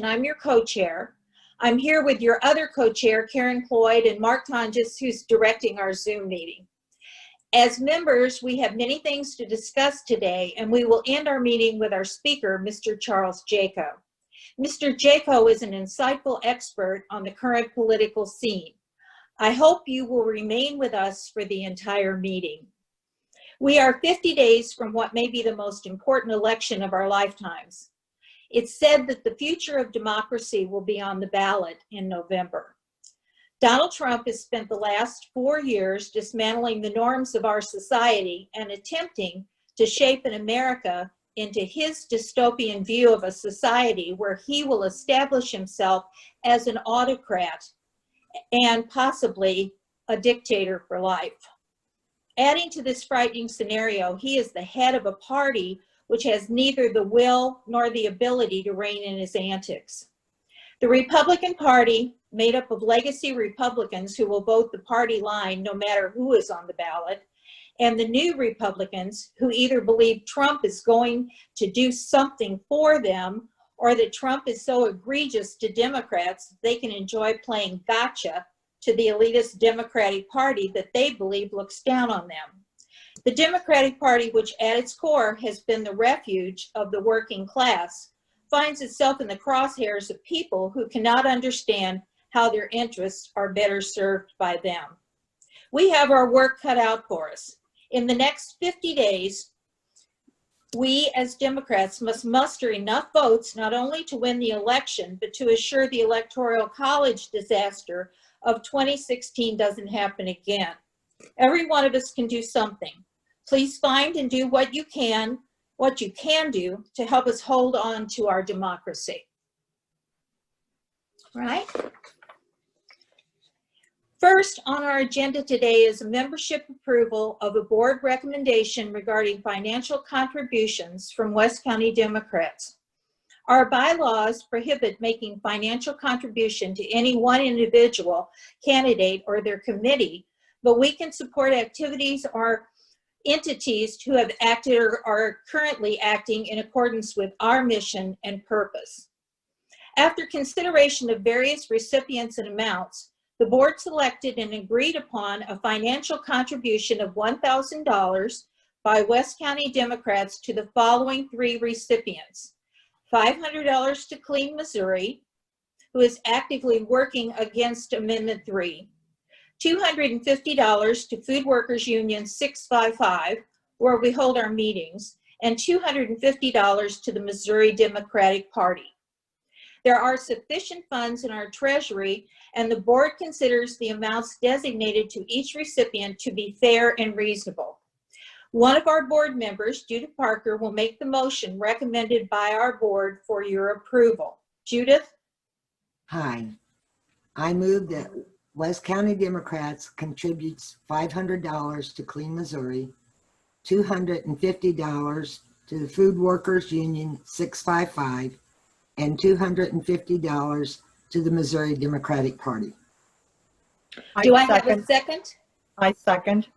I'm your co-chair. I'm here with your other co-chair, Karen Cloyd, and Mark Tonjes, who's directing our Zoom meeting. As members, we have many things to discuss today, and we will end our meeting with our speaker, Mr. Charles Jaco. Mr. Jaco is an insightful expert on the current political scene. I hope you will remain with us for the entire meeting. We are 50 days from what may be the most important election of our lifetimes. It's said that the future of democracy will be on the ballot in November. Donald Trump has spent the last 4 years dismantling the norms of our society and attempting to shape an America into his dystopian view of a society where he will establish himself as an autocrat and possibly a dictator for life. Adding to this frightening scenario, he is the head of a party which has neither the will nor the ability to rein in his antics. The Republican Party, made up of legacy Republicans who will vote the party line no matter who is on the ballot, and the new Republicans who either believe Trump is going to do something for them or that Trump is so egregious to Democrats they can enjoy playing gotcha to the elitist Democratic Party that they believe looks down on them. The Democratic Party, which at its core has been the refuge of the working class, finds itself in the crosshairs of people who cannot understand how their interests are better served by them. We have our work cut out for us. In the next 50 days, we as Democrats must muster enough votes not only to win the election, but to assure the Electoral College disaster of 2016 doesn't happen again. Every one of us can do something. Please find and do what you can do to help us hold on to our democracy. Right? First on our agenda today is a membership approval of a board recommendation regarding financial contributions from West County Democrats. Our bylaws prohibit making financial contribution to any one individual, candidate, or their committee, but we can support activities or entities who have acted or are currently acting in accordance with our mission and purpose. After consideration of various recipients and amounts, the board selected and agreed upon a financial contribution of $1,000 by West County Democrats to the following 3 recipients. $500 to Clean Missouri, who is actively working against Amendment 3. $250 to Food Workers Union 655, where we hold our meetings, and $250 to the Missouri Democratic Party. There are sufficient funds in our treasury, and the board considers the amounts designated to each recipient to be fair and reasonable. One of our board members, Judith Parker, will make the motion recommended by our board for your approval. Judith? Hi. I move that West County Democrats contributes $500 to Clean Missouri, $250 to the Food Workers Union 655, and $250 to the Missouri Democratic Party. Do I have a second? I second.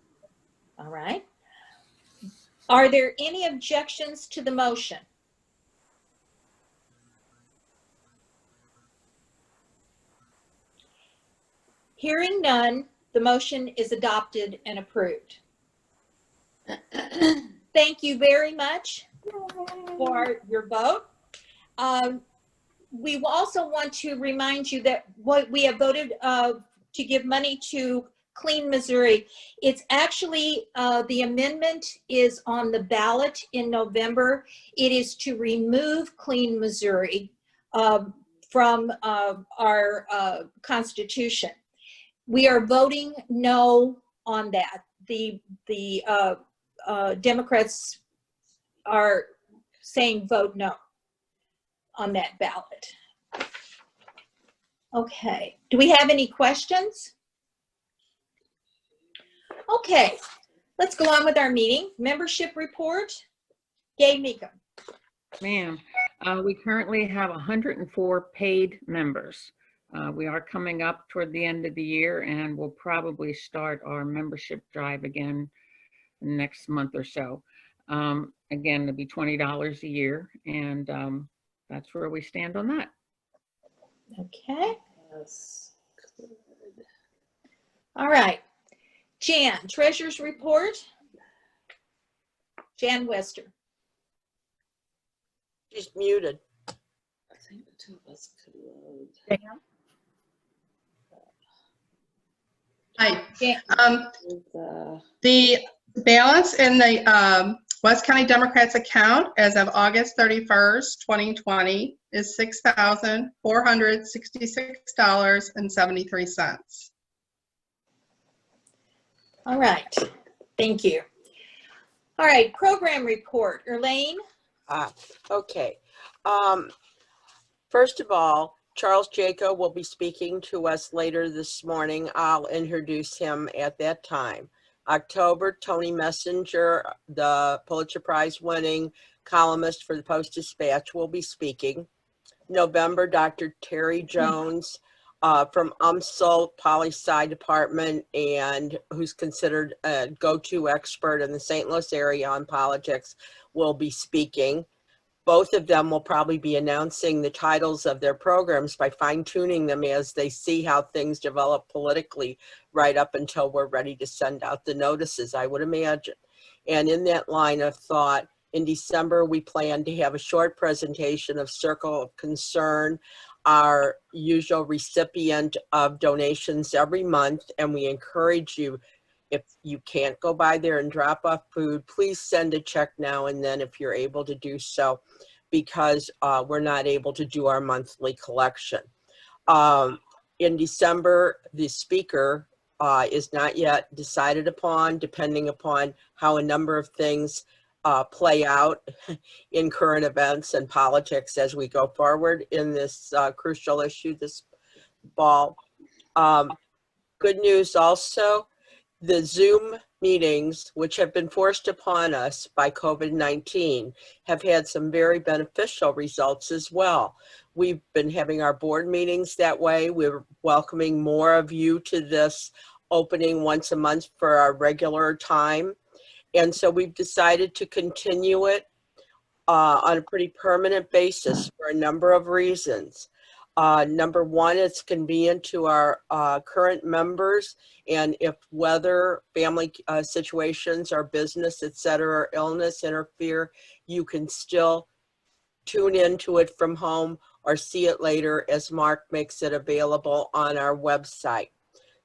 All right. Are there any objections to the motion? Hearing none, the motion is adopted and approved. Thank you very much for your vote. We also want to remind you that what we have voted to give money to Clean Missouri. It's actually, the amendment is on the ballot in November. It is to remove Clean Missouri from our Constitution. We are voting no on that. The Democrats are saying vote no on that ballot. Okay, do we have any questions? Okay, let's go on with our meeting. Membership report. Gay Mika. Ma'am, we currently have 104 paid members. We are coming up toward the end of the year, and we'll probably start our membership drive again next month or so. Again, it'll be $20 a year, and that's where we stand on that. Okay. Yes. Good. All right. Jan, treasurer's report. Jan Wester. She's muted. I think the two of us could load. Hi. Jan, The balance in the West County Democrats account as of August 31st, 2020 is $6,466.73. all right. Thank you. All right. Program report. Elaine. Okay. First of all, Charles Jaco will be speaking to us later this morning. I'll introduce him at that time. October, Tony Messenger, the Pulitzer Prize winning columnist for the Post-Dispatch, will be speaking. November, Dr. Terry Jones from UMSL Poli-Sci Department, and who's considered a go-to expert in the St. Louis area on politics, will be speaking. Both of them will probably be announcing the titles of their programs by fine-tuning them as they see how things develop politically right up until we're ready to send out the notices, I would imagine. And in that line of thought, in December, we plan to have a short presentation of Circle of Concern, our usual recipient of donations every month, and we encourage you, if you can't go by there and drop off food, please send a check now and then if you're able to do so, because we're not able to do our monthly collection. In December, the speaker is not yet decided upon, depending upon how a number of things play out in current events and politics as we go forward in this crucial issue this fall. Good news also, the Zoom meetings, which have been forced upon us by COVID-19, have had some very beneficial results as well. We've been having our board meetings that way. We're welcoming more of you to this opening once a month for our regular time. And so we've decided to continue it on a pretty permanent basis for a number of reasons. Number one, it's convenient to our current members, and if weather, family situations, or business, et cetera, or illness interfere, you can still tune into it from home or see it later as Mark makes it available on our website.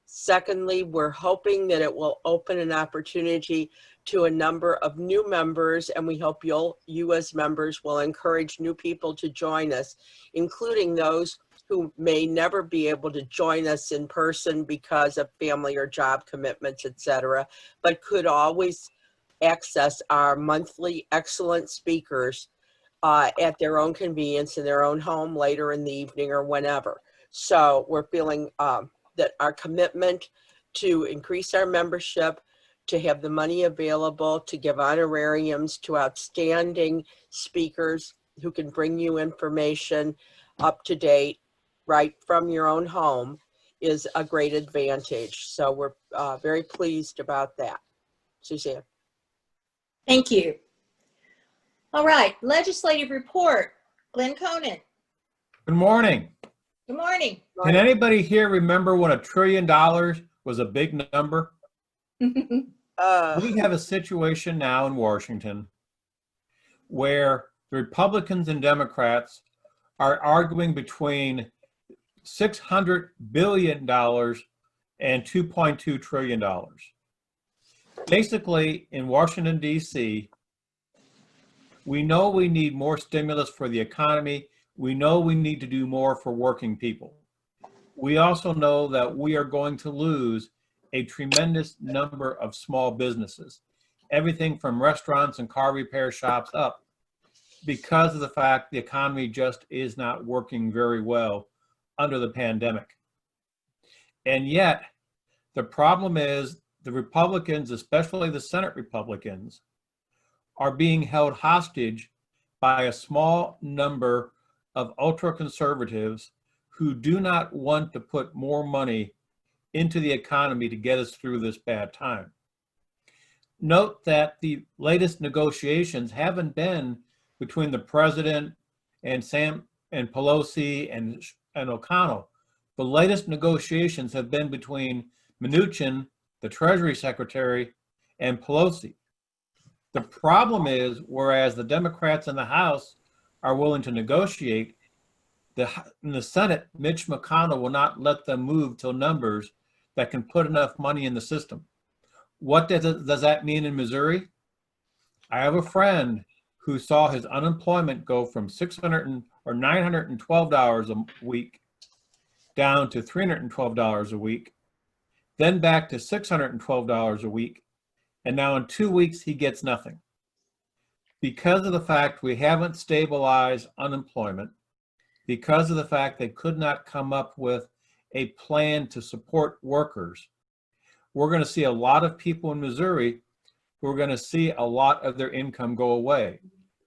Secondly, we're hoping that it will open an opportunity to a number of new members, and we hope you as members will encourage new people to join us, including those who may never be able to join us in person because of family or job commitments, et cetera, but could always access our monthly excellent speakers at their own convenience in their own home later in the evening or whenever. So we're feeling that our commitment to increase our membership, to have the money available to give honorariums to outstanding speakers who can bring you information up to date right from your own home, is a great advantage. So we're very pleased about that. Suzanne. Thank you. All right. Legislative report. Glenn Conan. Good morning. Good morning. Can anybody here remember when $1 trillion was a big number? We have a situation now in Washington where the Republicans and Democrats are arguing between $600 billion and $2.2 trillion. Basically, in Washington, D.C., we know we need more stimulus for the economy. We know we need to do more for working people. We also know that we are going to lose a tremendous number of small businesses, everything from restaurants and car repair shops up, because of the fact the economy just is not working very well under the pandemic. And yet, the problem is the Republicans, especially the Senate Republicans, are being held hostage by a small number of ultra-conservatives who do not want to put more money into the economy to get us through this bad time. Note that the latest negotiations haven't been between the president and Pelosi and O'Connell, the latest negotiations have been between Mnuchin, the Treasury Secretary, and Pelosi. The problem is, whereas the Democrats in the House are willing to negotiate, in the Senate, Mitch McConnell will not let them move till numbers that can put enough money in the system. What does that mean in Missouri? I have a friend who saw his unemployment go from $912 a week down to $312 a week, then back to $612 a week, and now in 2 weeks he gets nothing. Because of the fact we haven't stabilized unemployment, because of the fact they could not come up with a plan to support workers, we're going to see a lot of people in Missouri who are going to see a lot of their income go away.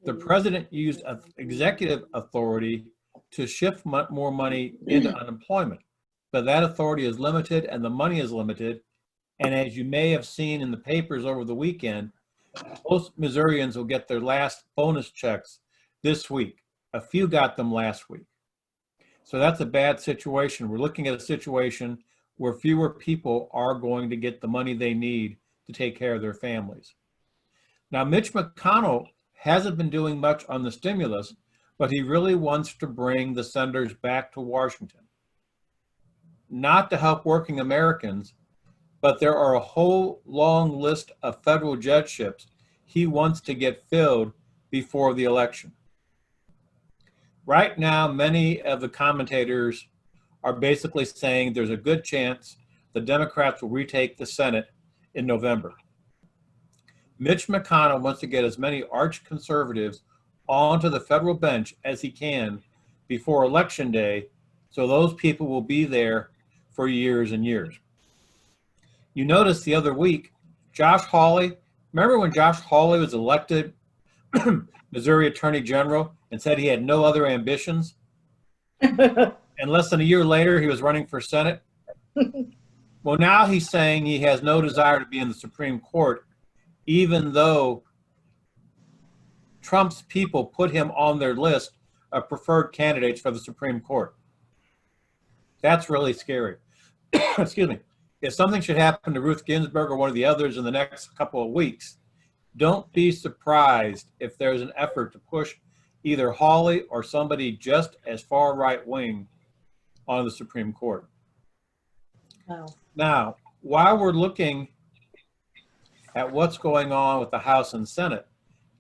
The president used executive authority to shift more money into unemployment, but that authority is limited and the money is limited. And as you may have seen in the papers over the weekend, most Missourians will get their last bonus checks this week. A few got them last week. So that's a bad situation. We're looking at a situation where fewer people are going to get the money they need to take care of their families. Now, Mitch McConnell hasn't been doing much on the stimulus, but he really wants to bring the senators back to Washington. Not to help working Americans, but there are a whole long list of federal judgeships he wants to get filled before the election. Right now, many of the commentators are basically saying there's a good chance the Democrats will retake the Senate in November. Mitch McConnell wants to get as many arch conservatives onto the federal bench as he can before Election Day, so those people will be there for years and years. You notice the other week, Josh Hawley, remember when Josh Hawley was elected Missouri Attorney General and said he had no other ambitions? And less than a year later, he was running for Senate. Well, now he's saying he has no desire to be in the Supreme Court, even though Trump's people put him on their list of preferred candidates for the Supreme Court. That's really scary. Excuse me. If something should happen to Ruth Ginsburg or one of the others in the next couple of weeks, don't be surprised if there's an effort to push either Hawley or somebody just as far right-wing on the Supreme Court. Wow. Now, while we're looking at what's going on with the House and Senate,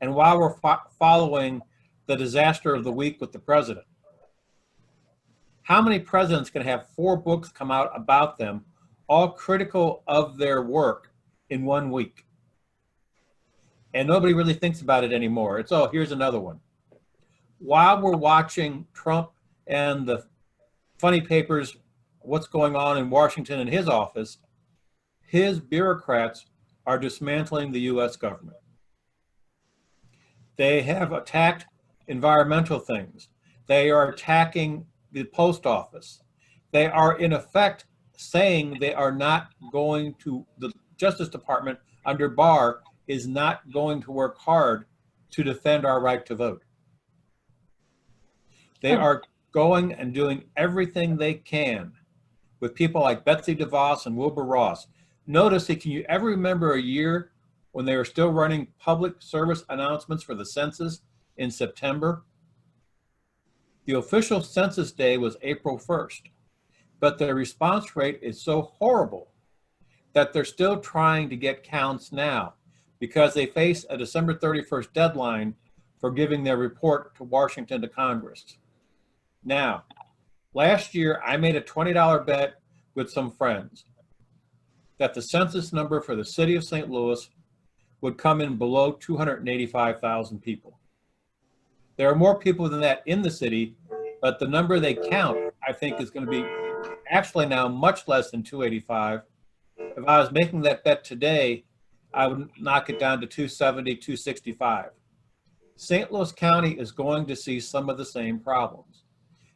and while we're following the disaster of the week with the president, how many presidents can have 4 books come out about them, all critical of their work in 1 week? And nobody really thinks about it anymore. It's, oh, here's another one. While we're watching Trump and the funny papers, what's going on in Washington in his office, his bureaucrats are dismantling the US government. They have attacked environmental things. They are attacking the post office. They are in effect saying they are not going to, the Justice Department under Barr is not going to work hard to defend our right to vote. They are going and doing everything they can with people like Betsy DeVos and Wilbur Ross. Notice that, can you ever remember a year when they were still running public service announcements for the census in September? The official census day was April 1st, but the response rate is so horrible that they're still trying to get counts now because they face a December 31st deadline for giving their report to Washington to Congress. Now, last year I made a $20 bet with some friends that the census number for the city of St. Louis would come in below 285,000 people. There are more people than that in the city, but the number they count, I think, is going to be actually now much less than 285. If I was making that bet today, I would knock it down to 270, 265. St. Louis County is going to see some of the same problems,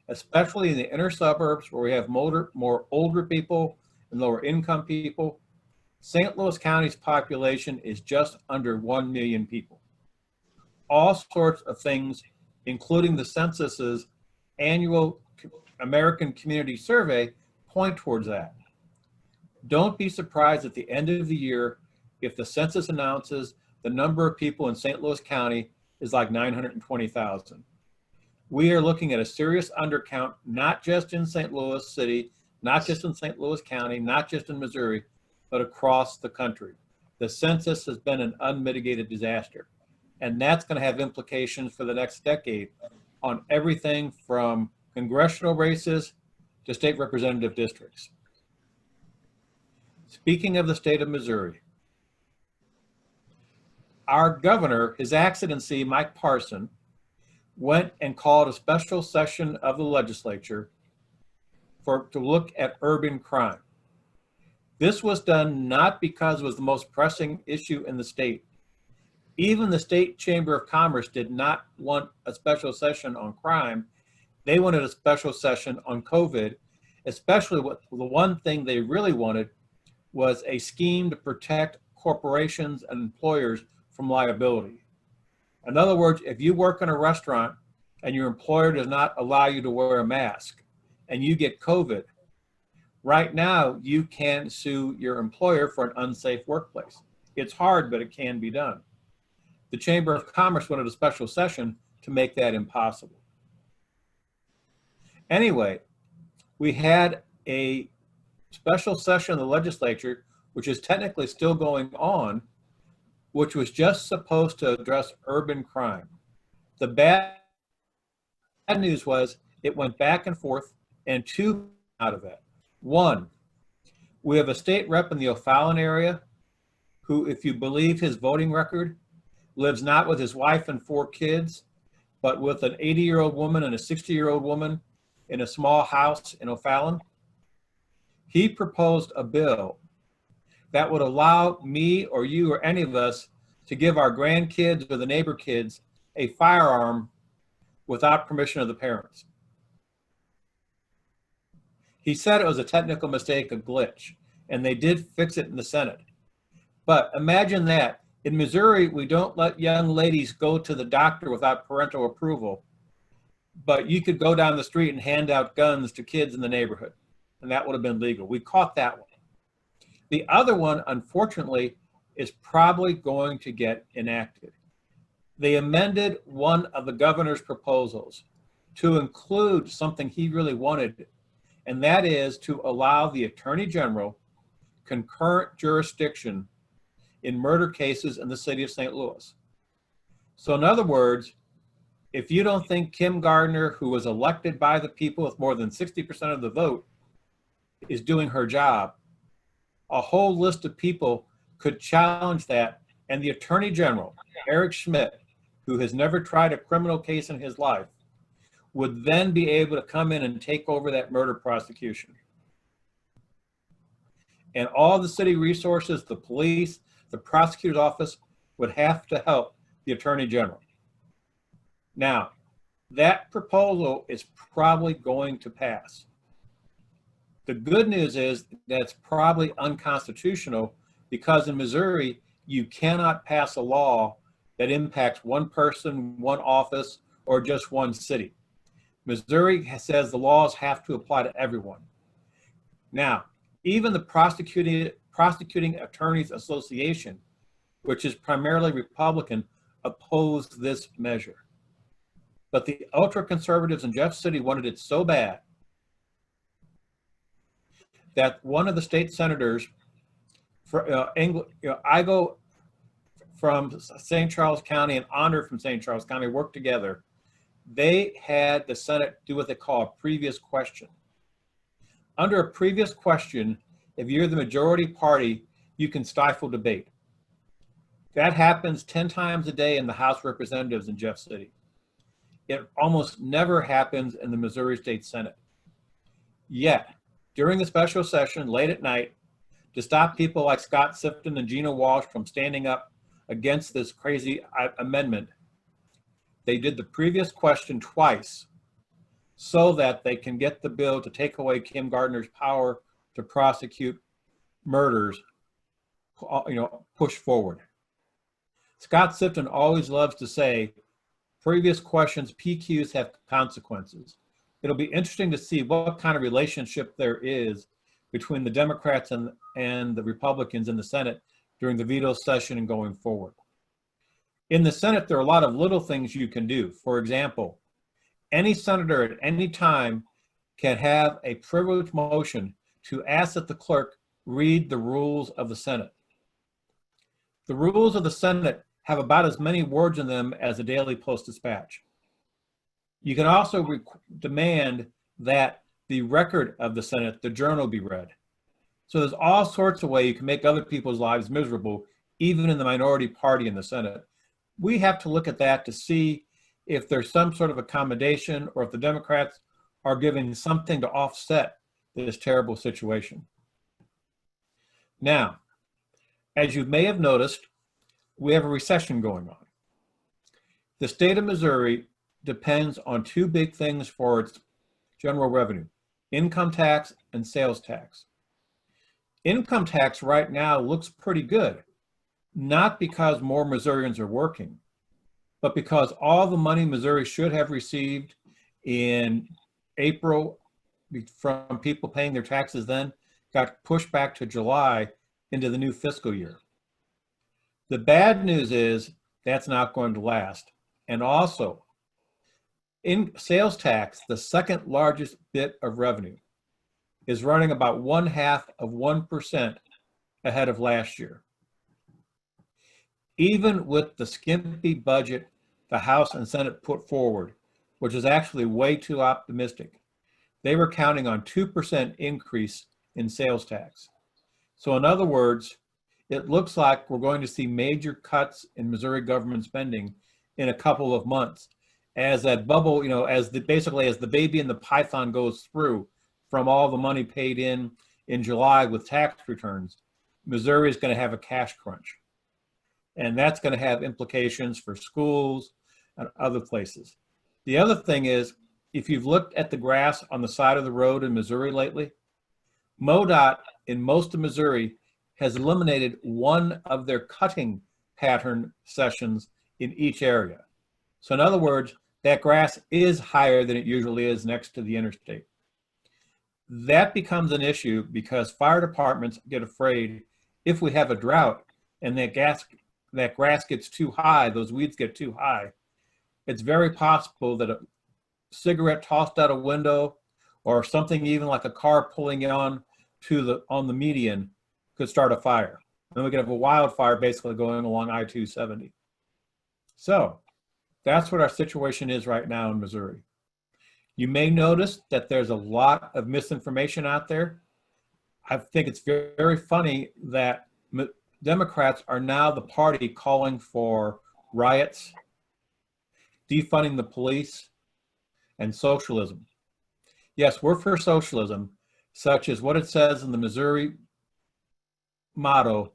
especially in the inner suburbs where we have more older people and lower income people. St. Louis County's population is just under 1 million people. All sorts of things, including the census's annual American Community Survey point towards that. Don't be surprised at the end of the year if the census announces the number of people in St. Louis County is like 920,000. We are looking at a serious undercount, not just in St. Louis City, not just in St. Louis County, not just in Missouri, but across the country. The census has been an unmitigated disaster, and that's going to have implications for the next decade on everything from congressional races to state representative districts. Speaking of the state of Missouri, our governor, His Excellency Mike Parson, went and called a special session of the legislature to look at urban crime. This was done not because it was the most pressing issue in the state. Even the State Chamber of Commerce did not want a special session on crime. They wanted a special session on COVID, especially what the one thing they really wanted was a scheme to protect corporations and employers from liability. In other words, if you work in a restaurant and your employer does not allow you to wear a mask and you get COVID, right now you can sue your employer for an unsafe workplace. It's hard, but it can be done. The Chamber of Commerce wanted a special session to make that impossible. Anyway, we had a special session of the legislature, which is technically still going on, which was just supposed to address urban crime. The bad news was it went back and forth, and two out of that. One, we have a state rep in the O'Fallon area who, if you believe his voting record, lives not with his wife and 4 kids, but with an 80-year-old woman and a 60-year-old woman in a small house in O'Fallon. He proposed a bill that would allow me or you or any of us to give our grandkids or the neighbor kids a firearm without permission of the parents. He said it was a technical mistake, a glitch, and they did fix it in the Senate. But imagine that. In Missouri, we don't let young ladies go to the doctor without parental approval, but you could go down the street and hand out guns to kids in the neighborhood, and that would have been legal. We caught that one. The other one, unfortunately, is probably going to get enacted. They amended one of the governor's proposals to include something he really wanted, and that is to allow the Attorney General concurrent jurisdiction in murder cases in the city of St. Louis. So in other words, if you don't think Kim Gardner, who was elected by the people with more than 60% of the vote, is doing her job, a whole list of people could challenge that, and the Attorney General, Eric Schmidt, who has never tried a criminal case in his life, would then be able to come in and take over that murder prosecution. And all the city resources, the police, the prosecutor's office would have to help the Attorney General. Now, that proposal is probably going to pass. The good news is that's probably unconstitutional because in Missouri, you cannot pass a law that impacts one person, one office, or just one city. Missouri says the laws have to apply to everyone. Now, even the Prosecuting Attorneys Association, which is primarily Republican, opposed this measure. But the ultra-conservatives in Jeff City wanted it so bad that one of the state senators, I go from St. Charles County and Honor from St. Charles County worked together. They had the Senate do what they call a previous question. Under a previous question, if you're the majority party, you can stifle debate. That happens 10 times a day in the House of Representatives in Jeff City. It almost never happens in the Missouri State Senate. Yet, during the special session late at night, to stop people like Scott Sifton and Gina Walsh from standing up against this crazy amendment, they did the previous question twice so that they can get the bill to take away Kim Gardner's power to prosecute murders, push forward. Scott Sifton always loves to say, previous questions, PQs have consequences. it'll be interesting to see what kind of relationship there is between the Democrats and the Republicans in the Senate during the veto session and going forward. In the Senate, there are a lot of little things you can do. For example, any senator at any time can have a privileged motion to ask that the clerk read the rules of the Senate. The rules of the Senate have about as many words in them as a Daily Post-Dispatch. You can also demand that the record of the Senate, the journal, be read. So there's all sorts of ways you can make other people's lives miserable, even in the minority party in the Senate. We have to look at that to see if there's some sort of accommodation or if the Democrats are giving something to offset this terrible situation. Now, as you may have noticed, we have a recession going on. The state of Missouri depends on two big things for its general revenue: income tax and sales tax. Income tax right now looks pretty good, not because more Missourians are working, but because all the money Missouri should have received in April from people paying their taxes then got pushed back to July into the new fiscal year. The bad news is that's not going to last. And also, in sales tax, the second largest bit of revenue, is running about 0.5% ahead of last year. Even with the skimpy budget the House and Senate put forward, which is actually way too optimistic, they were counting on 2% increase in sales tax. So in other words, it looks like we're going to see major cuts in Missouri government spending in a couple of months as that bubble, basically as the baby and the python goes through from all the money paid in July with tax returns. Missouri is going to have a cash crunch. And that's going to have implications for schools and other places. The other thing is, if you've looked at the grass on the side of the road in Missouri lately, MoDOT in most of Missouri has eliminated one of their cutting pattern sessions in each area. So in other words, that grass is higher than it usually is next to the interstate. That becomes an issue because fire departments get afraid if we have a drought and that grass gets too high, those weeds get too high, it's very possible that a cigarette tossed out a window or something even like a car pulling on the median could start a fire. Then we could have a wildfire basically going along I-270. So that's what our situation is right now in Missouri. You may notice that there's a lot of misinformation out there. I think it's very, very funny that Democrats are now the party calling for riots, defunding the police, and socialism. Yes, we're for socialism, such as what it says in the Missouri motto,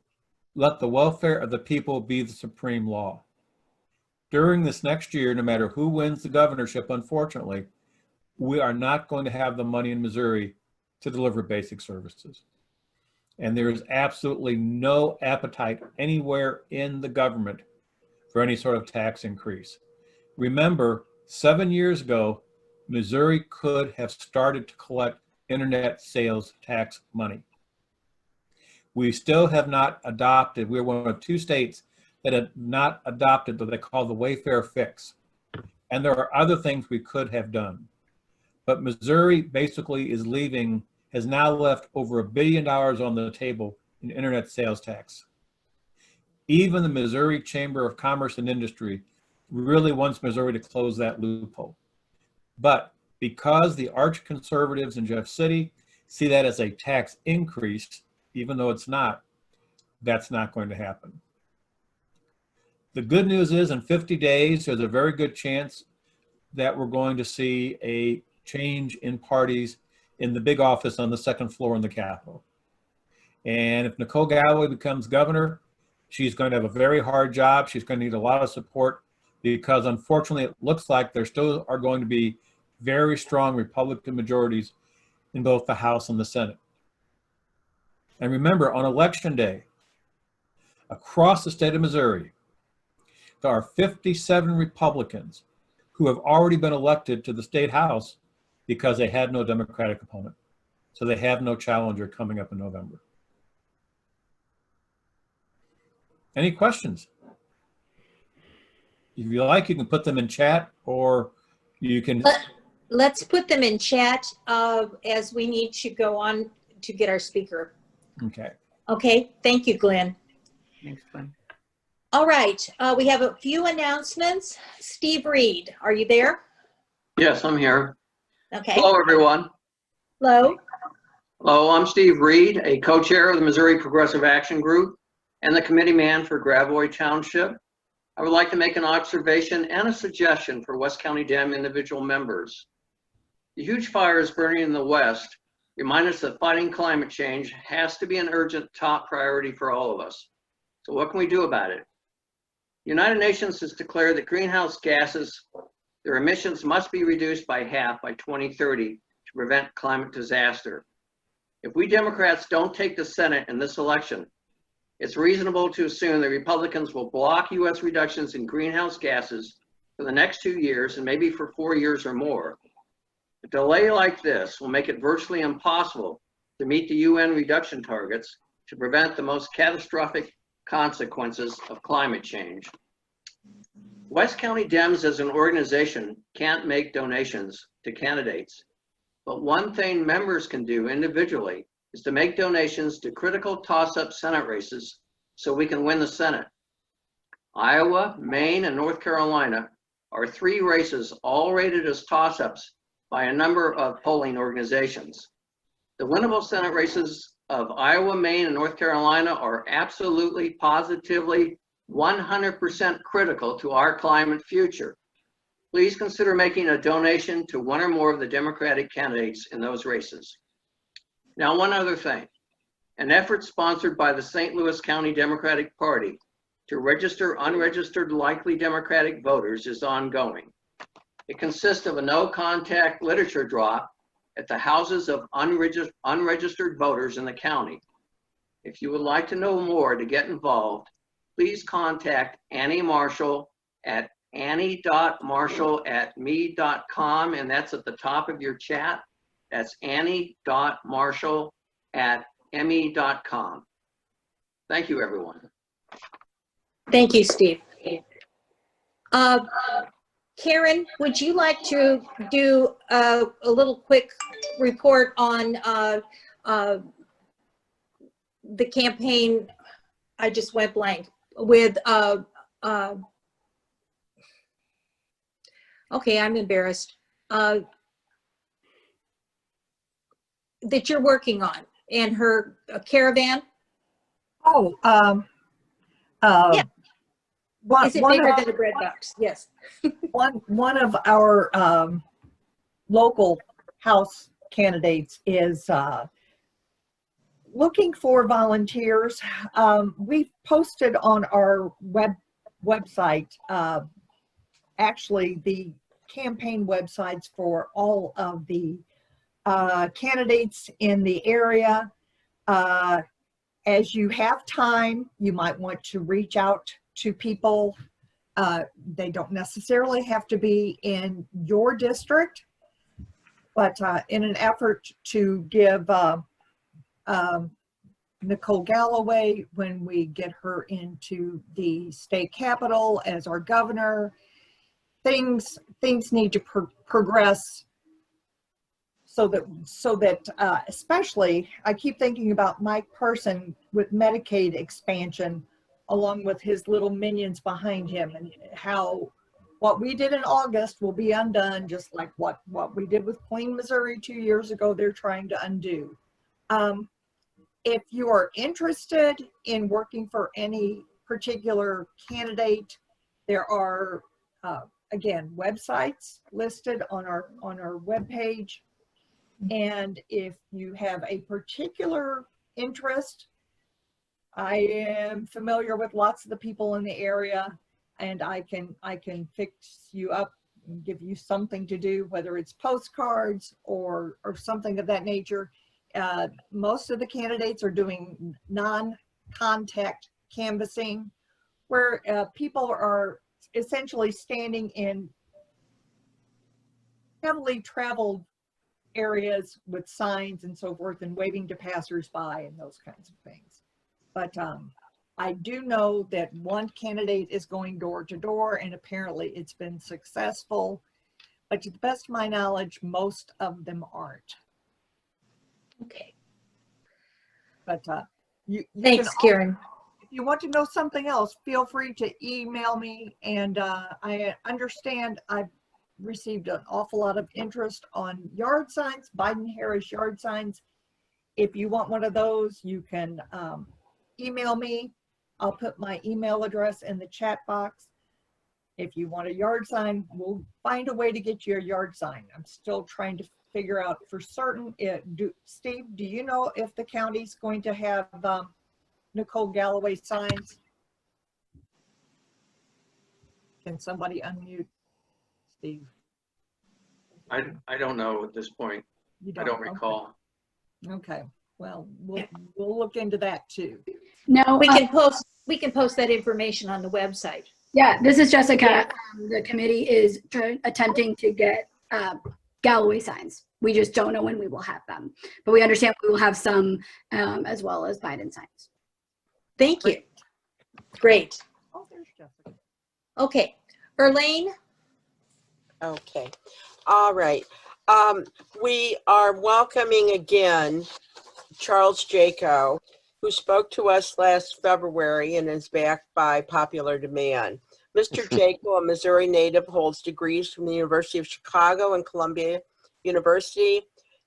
"Let the welfare of the people be the supreme law." During this next year, no matter who wins the governorship, unfortunately, we are not going to have the money in Missouri to deliver basic services. And there is absolutely no appetite anywhere in the government for any sort of tax increase. Remember, 7 years ago, Missouri could have started to collect internet sales tax money. We still have not adopted, we're one of 2 states that have not adopted what they call the Wayfair fix. And there are other things we could have done. But Missouri basically has now left over $1 billion on the table in internet sales tax. Even the Missouri Chamber of Commerce and Industry really wants Missouri to close that loophole. But because the arch conservatives in Jeff City see that as a tax increase, even though it's not, that's not going to happen. The good news is in 50 days, there's a very good chance that we're going to see a change in parties in the big office on the second floor in the Capitol. And if Nicole Galloway becomes governor, she's going to have a very hard job. She's going to need a lot of support because unfortunately it looks like there still are going to be very strong Republican majorities in both the House and the Senate. And remember, on election day, across the state of Missouri, there are 57 Republicans who have already been elected to the state House because they had no Democratic opponent. So they have no challenger coming up in November. Any questions? If you like, you can put them in chat, or you can. Let's put them in chat as we need to go on to get our speaker. Okay. Okay, thank you, Glenn. Thanks, Glenn. All right, we have a few announcements. Steve Reed, are you there? Yes, I'm here. Okay. Hello, everyone. Hello. Hello, I'm Steve Reed, a co-chair of the Missouri Progressive Action Group and the committee man for Gravois Township. I would like to make an observation and a suggestion for West County Dem individual members. The huge fires burning in the West remind us that fighting climate change has to be an urgent top priority for all of us. So what can we do about it? The United Nations has declared that greenhouse gases, their emissions must be reduced by half by 2030 to prevent climate disaster. If we Democrats don't take the Senate in this election, it's reasonable to assume that Republicans will block U.S. reductions in greenhouse gases for the next 2 years and maybe for 4 years or more. A delay like this will make it virtually impossible to meet the UN reduction targets to prevent the most catastrophic consequences of climate change. West County Dems as an organization can't make donations to candidates, but one thing members can do individually is to make donations to critical toss-up Senate races so we can win the Senate. Iowa, Maine, and North Carolina are 3 races all rated as toss-ups by a number of polling organizations. The winnable Senate races of Iowa, Maine, and North Carolina are absolutely, positively, 100% critical to our climate future. Please consider making a donation to one or more of the Democratic candidates in those races. Now, one other thing. An effort sponsored by the St. Louis County Democratic Party to register unregistered likely Democratic voters is ongoing. It consists of a no-contact literature drop at the houses of unregistered voters in the county. If you would like to know more to get involved, please contact Annie Marshall at annie.marshall@me.com, and that's at the top of your chat. That's annie.marshall@me.com. Thank you, everyone. Thank you, Steve. Karen, would you like to do a little quick report on the campaign? I just went blank with, okay, I'm embarrassed, that you're working on, and her caravan? Oh, Yeah. one, Is it one bigger of, than a bread box? Yes. one of our local House candidates is looking for volunteers. We've posted on our website, actually the campaign websites for all of the candidates in the area. As you have time, you might want to reach out to people. They don't necessarily have to be in your district, but in an effort to give Nicole Galloway, when we get her into the state capitol as our governor, things need to progress so that especially, I keep thinking about Mike Person with Medicaid expansion, along with his little minions behind him, and how what we did in August will be undone, just like what we did with Clean Missouri 2 years ago, they're trying to undo. If you are interested in working for any particular candidate, there are, again, websites listed on our webpage. And if you have a particular interest, I am familiar with lots of the people in the area, and I can fix you up and give you something to do, whether it's postcards or something of that nature. Most of the candidates are doing non-contact canvassing, where people are essentially standing in heavily traveled areas with signs and so forth and waving to passersby and those kinds of things. But I do know that one candidate is going door to door, and apparently it's been successful. But to the best of my knowledge, most of them aren't. Okay. But you Thanks, can Karen. if you want to know something else, feel free to email me. And I understand I've received an awful lot of interest on yard signs, Biden-Harris yard signs. If you want one of those, you can email me. I'll put my email address in the chat box. If you want a yard sign, we'll find a way to get you a yard sign. I'm still trying to figure out for certain. Steve, do you know if the county's going to have Nicole Galloway signs? Can somebody unmute Steve? I don't know at this point. You I don't recall. Okay. Well, we'll look into that too. No, We can post that information on the website. yeah, this is Jessica. The committee is attempting to get Galloway signs. We just don't know when we will have them, but we understand we will have some as well as Biden signs. Thank you. Great. Oh, there's Jessica. Okay. Erlene? Okay. All right. We are welcoming again Charles Jaco, who spoke to us last February and is backed by popular demand. Mr. Jaco, a Missouri native, holds degrees from the University of Chicago and Columbia University,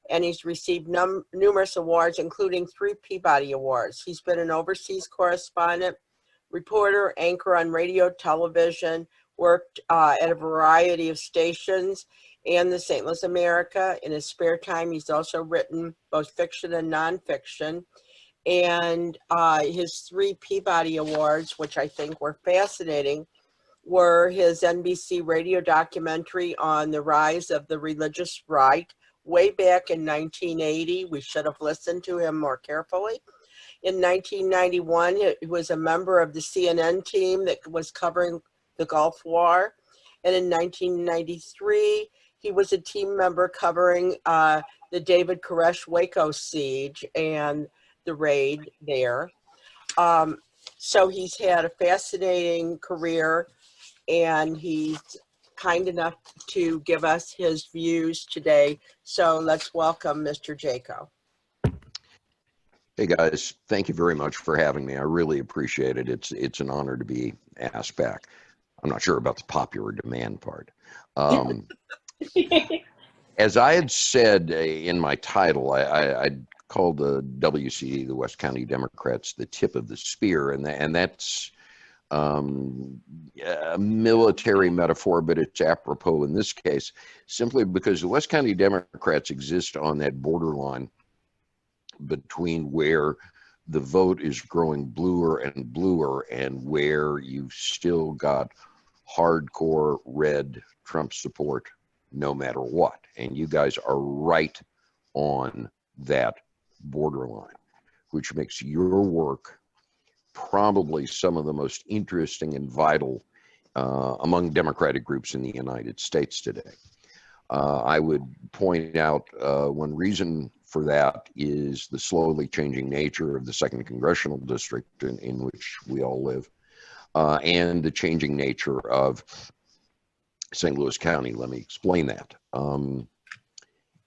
and he's received numerous awards, including 3 Peabody Awards. He's been an overseas correspondent, reporter, anchor on radio, television, worked at a variety of stations and the St. Louis America. In his spare time, he's also written both fiction and nonfiction. And his 3 Peabody Awards, which I think were fascinating, were his NBC radio documentary on the rise of the religious right way back in 1980. We should have listened to him more carefully. In 1991, he was a member of the CNN team that was covering the Gulf War. And in 1993, he was a team member covering the David Koresh Waco siege and the raid there. So he's had a fascinating career, and he's kind enough to give us his views today. So let's welcome Mr. Jaco. Hey guys, thank you very much for having me. I really appreciate it. It's an honor to be asked back. I'm not sure about the popular demand part. As I had said in my title, I called the WCD, the West County Democrats, the tip of the spear, and that's a military metaphor, but it's apropos in this case, simply because the West County Democrats exist on that borderline between where the vote is growing bluer and bluer and where you've still got hardcore red Trump support no matter what. And you guys are right on that borderline, which makes your work probably some of the most interesting and vital among Democratic groups in the United States today. I would point out one reason for that is the slowly changing nature of the 2nd Congressional District in which we all live, and the changing nature of St. Louis County. Let me explain that.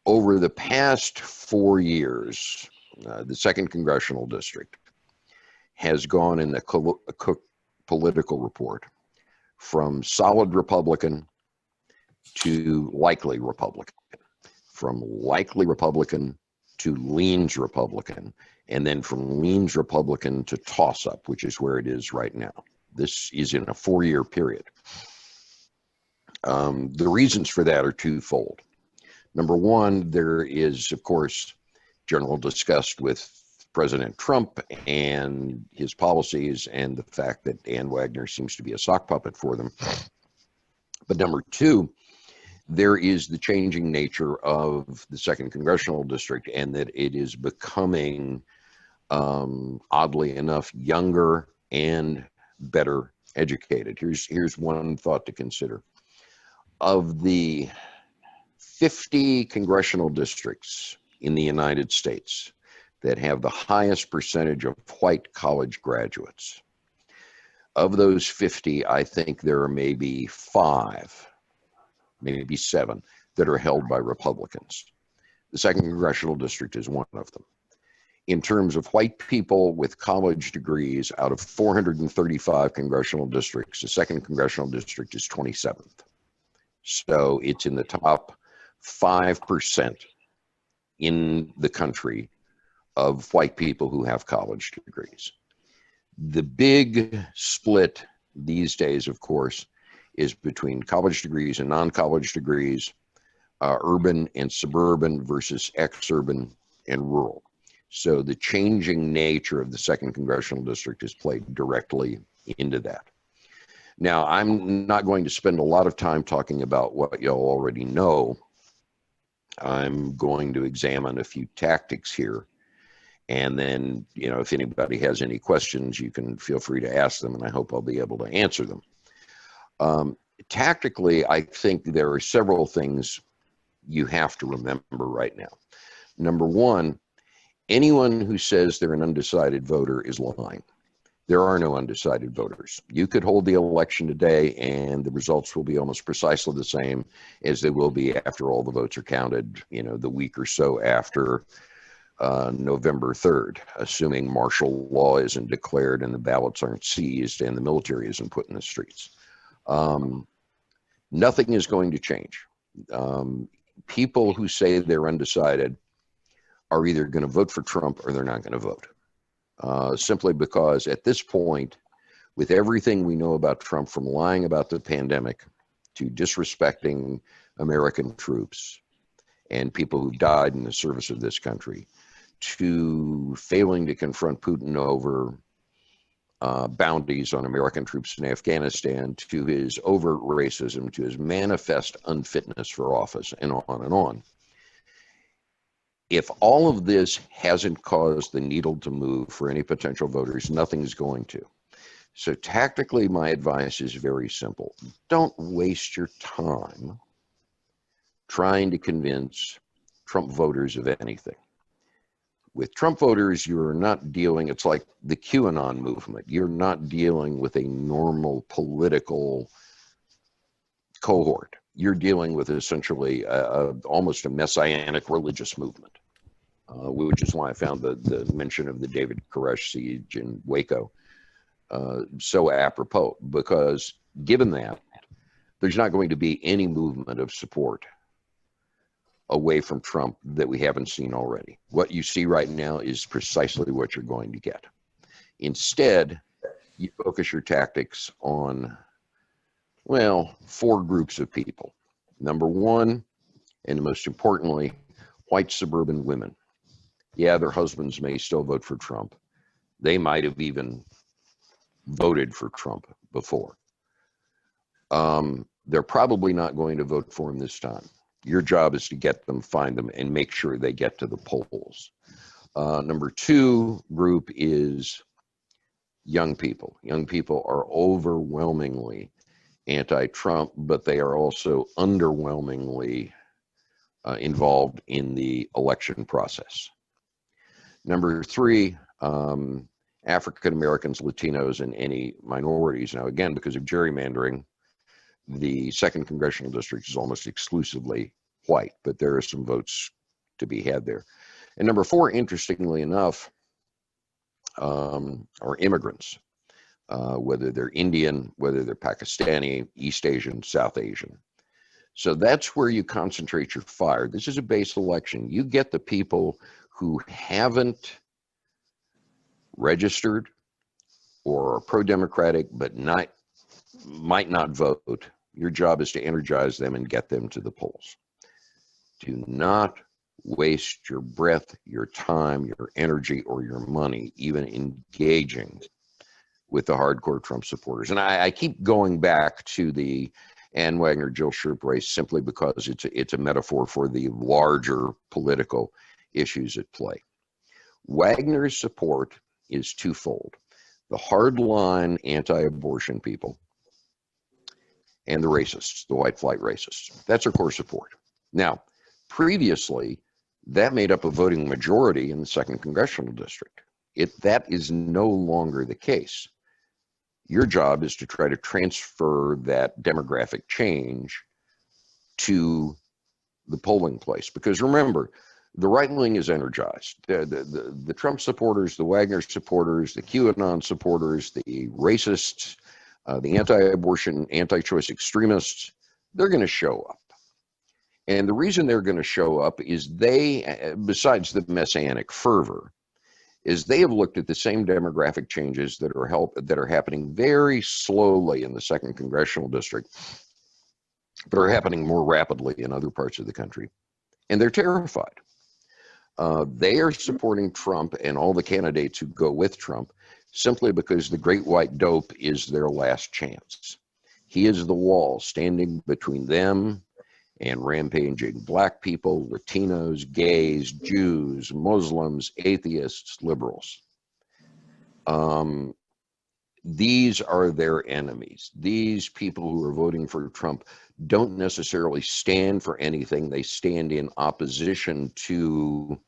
Over the past 4 years, the 2nd Congressional District has gone in the Cook political report from solid Republican to likely Republican, from likely Republican to leans Republican, and then from leans Republican to toss-up, which is where it is right now. This is in a 4-year period. The reasons for that are twofold. Number one, there is, of course, general disgust with President Trump and his policies and the fact that Ann Wagner seems to be a sock puppet for them. But number two, there is the changing nature of the 2nd Congressional District, and that it is becoming, oddly enough, younger and better educated. Here's one thought to consider. Of the 50 congressional districts in the United States that have the highest percentage of white college graduates. Of those 50, I think there are maybe 5, maybe 7 that are held by Republicans. The 2nd Congressional District is one of them. In terms of white people with college degrees, out of 435 congressional districts, the 2nd Congressional District is 27th. So it's in the top 5% in the country of white people who have college degrees. The big split these days, of course, is between college degrees and non-college degrees, urban and suburban versus exurban and rural. So the changing nature of the 2nd Congressional District is played directly into that. Now, I'm not going to spend a lot of time talking about what y'all already know. I'm going to examine a few tactics here. And then, you know, if anybody has any questions, you can feel free to ask them, and I hope I'll be able to answer them. Tactically, I think there are several things you have to remember right now. Number one, anyone who says they're an undecided voter is lying. There are no undecided voters. You could hold the election today and the results will be almost precisely the same as they will be after all the votes are counted, you know, the week or so after November 3rd, assuming martial law isn't declared and the ballots aren't seized and the military isn't put in the streets. Nothing is going to change. People who say they're undecided are either going to vote for Trump or they're not going to vote. Simply because at this point, with everything we know about Trump, from lying about the pandemic to disrespecting American troops and people who died in the service of this country, to failing to confront Putin over bounties on American troops in Afghanistan, to his overt racism, to his manifest unfitness for office, and on and on. If all of this hasn't caused the needle to move for any potential voters, nothing's going to. So tactically, my advice is very simple. Don't waste your time trying to convince Trump voters of anything. With Trump voters, you're not dealing, it's like the QAnon movement. You're not dealing with a normal political cohort. You're dealing with essentially almost a messianic religious movement, which is why I found the mention of the David Koresh siege in Waco so apropos, because given that, there's not going to be any movement of support away from Trump that we haven't seen already. What you see right now is precisely what you're going to get. Instead, you focus your tactics on, well, 4 groups of people. Number one, and most importantly, white suburban women. Yeah, their husbands may still vote for Trump. They might have even voted for Trump before. They're probably not going to vote for him this time. Your job is to get them, find them, and make sure they get to the polls. Number 2 group is young people. Young people are overwhelmingly anti-Trump, but they are also underwhelmingly involved in the election process. Number 3, African Americans, Latinos, and any minorities. Now, again, because of gerrymandering, the 2nd Congressional District is almost exclusively white, but there are some votes to be had there. And number 4, interestingly enough, are immigrants, whether they're Indian, whether they're Pakistani, East Asian, South Asian. So that's where you concentrate your fire. This is a base election. You get the people who haven't registered or are pro-democratic but might not vote. Your job is to energize them and get them to the polls. Do not waste your breath, your time, your energy, or your money even engaging with the hardcore Trump supporters. And I keep going back to the Ann Wagner-Jill Shoup race simply because it's a metaphor for the larger political issues at play. Wagner's support is twofold: the hardline anti-abortion people and the racists, the white flight racists. That's her core support. Now, previously, that made up a voting majority in the 2nd Congressional District. That is no longer the case. Your job is to try to transfer that demographic change to the polling place. Because remember, the right wing is energized. The Trump supporters, the Wagner supporters, the QAnon supporters, the racists, the anti-abortion, anti-choice extremists, they're going to show up. And the reason they're going to show up is besides the messianic fervor, is they have looked at the same demographic changes that are happening very slowly in the 2nd Congressional District, but are happening more rapidly in other parts of the country. And they're terrified. They are supporting Trump and all the candidates who go with Trump simply because the great white dope is their last chance. He is the wall standing between them and rampaging Black people, Latinos, gays, Jews, Muslims, atheists, liberals. These are their enemies. These people who are voting for Trump don't necessarily stand for anything. They stand in opposition to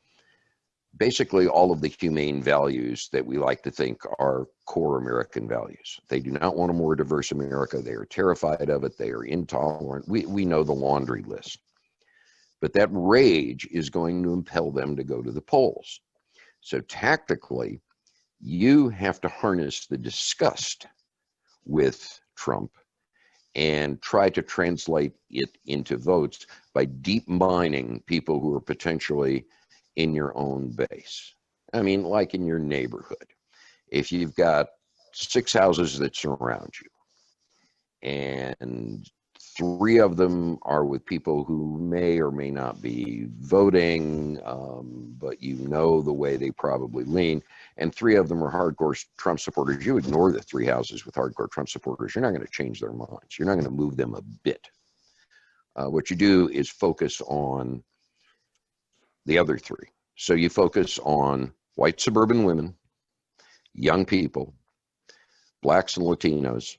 basically all of the humane values that we like to think are core American values. They do not want a more diverse America. They are terrified of it. They are intolerant. We know the laundry list. But that rage is going to impel them to go to the polls. So tactically, you have to harness the disgust with Trump and try to translate it into votes by deep mining people who are potentially in your own base. I mean, like in your neighborhood. If you've got 6 houses that surround you and 3 of them are with people who may or may not be voting, but you know the way they probably lean, and 3 of them are hardcore Trump supporters, you ignore the 3 houses with hardcore Trump supporters. You're not going to change their minds. You're not going to move them a bit. What you do is focus on the other 3. So you focus on white suburban women, young people, Blacks and Latinos,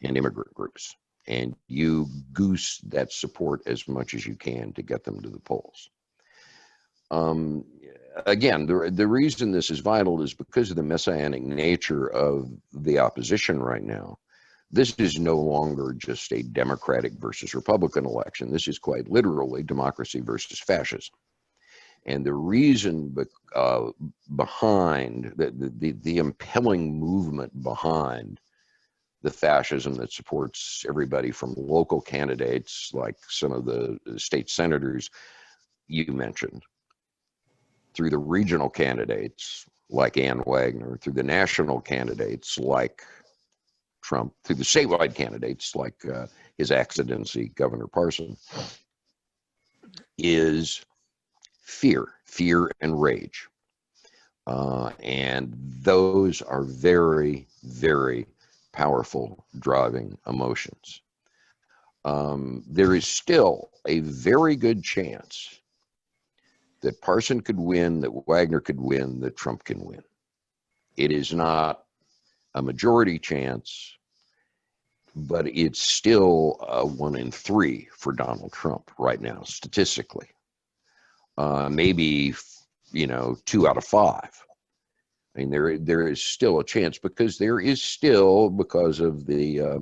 and immigrant groups. And you goose that support as much as you can to get them to the polls. Again, the reason this is vital is because of the messianic nature of the opposition right now. This is no longer just a Democratic versus Republican election. This is quite literally democracy versus fascism. And the reason behind the impelling movement behind the fascism that supports everybody from local candidates like some of the state senators you mentioned, through the regional candidates like Ann Wagner, through the national candidates like Trump, through the statewide candidates like His Excellency Governor Parson, is fear and rage. And those are very, very powerful driving emotions. There is still a very good chance that Parson could win, that Wagner could win, that Trump can win. It is not a majority chance, but it's still a 1 in 3 for Donald Trump right now, statistically. Maybe, 2 out of 5. I mean, there is still a chance because there is still, because of the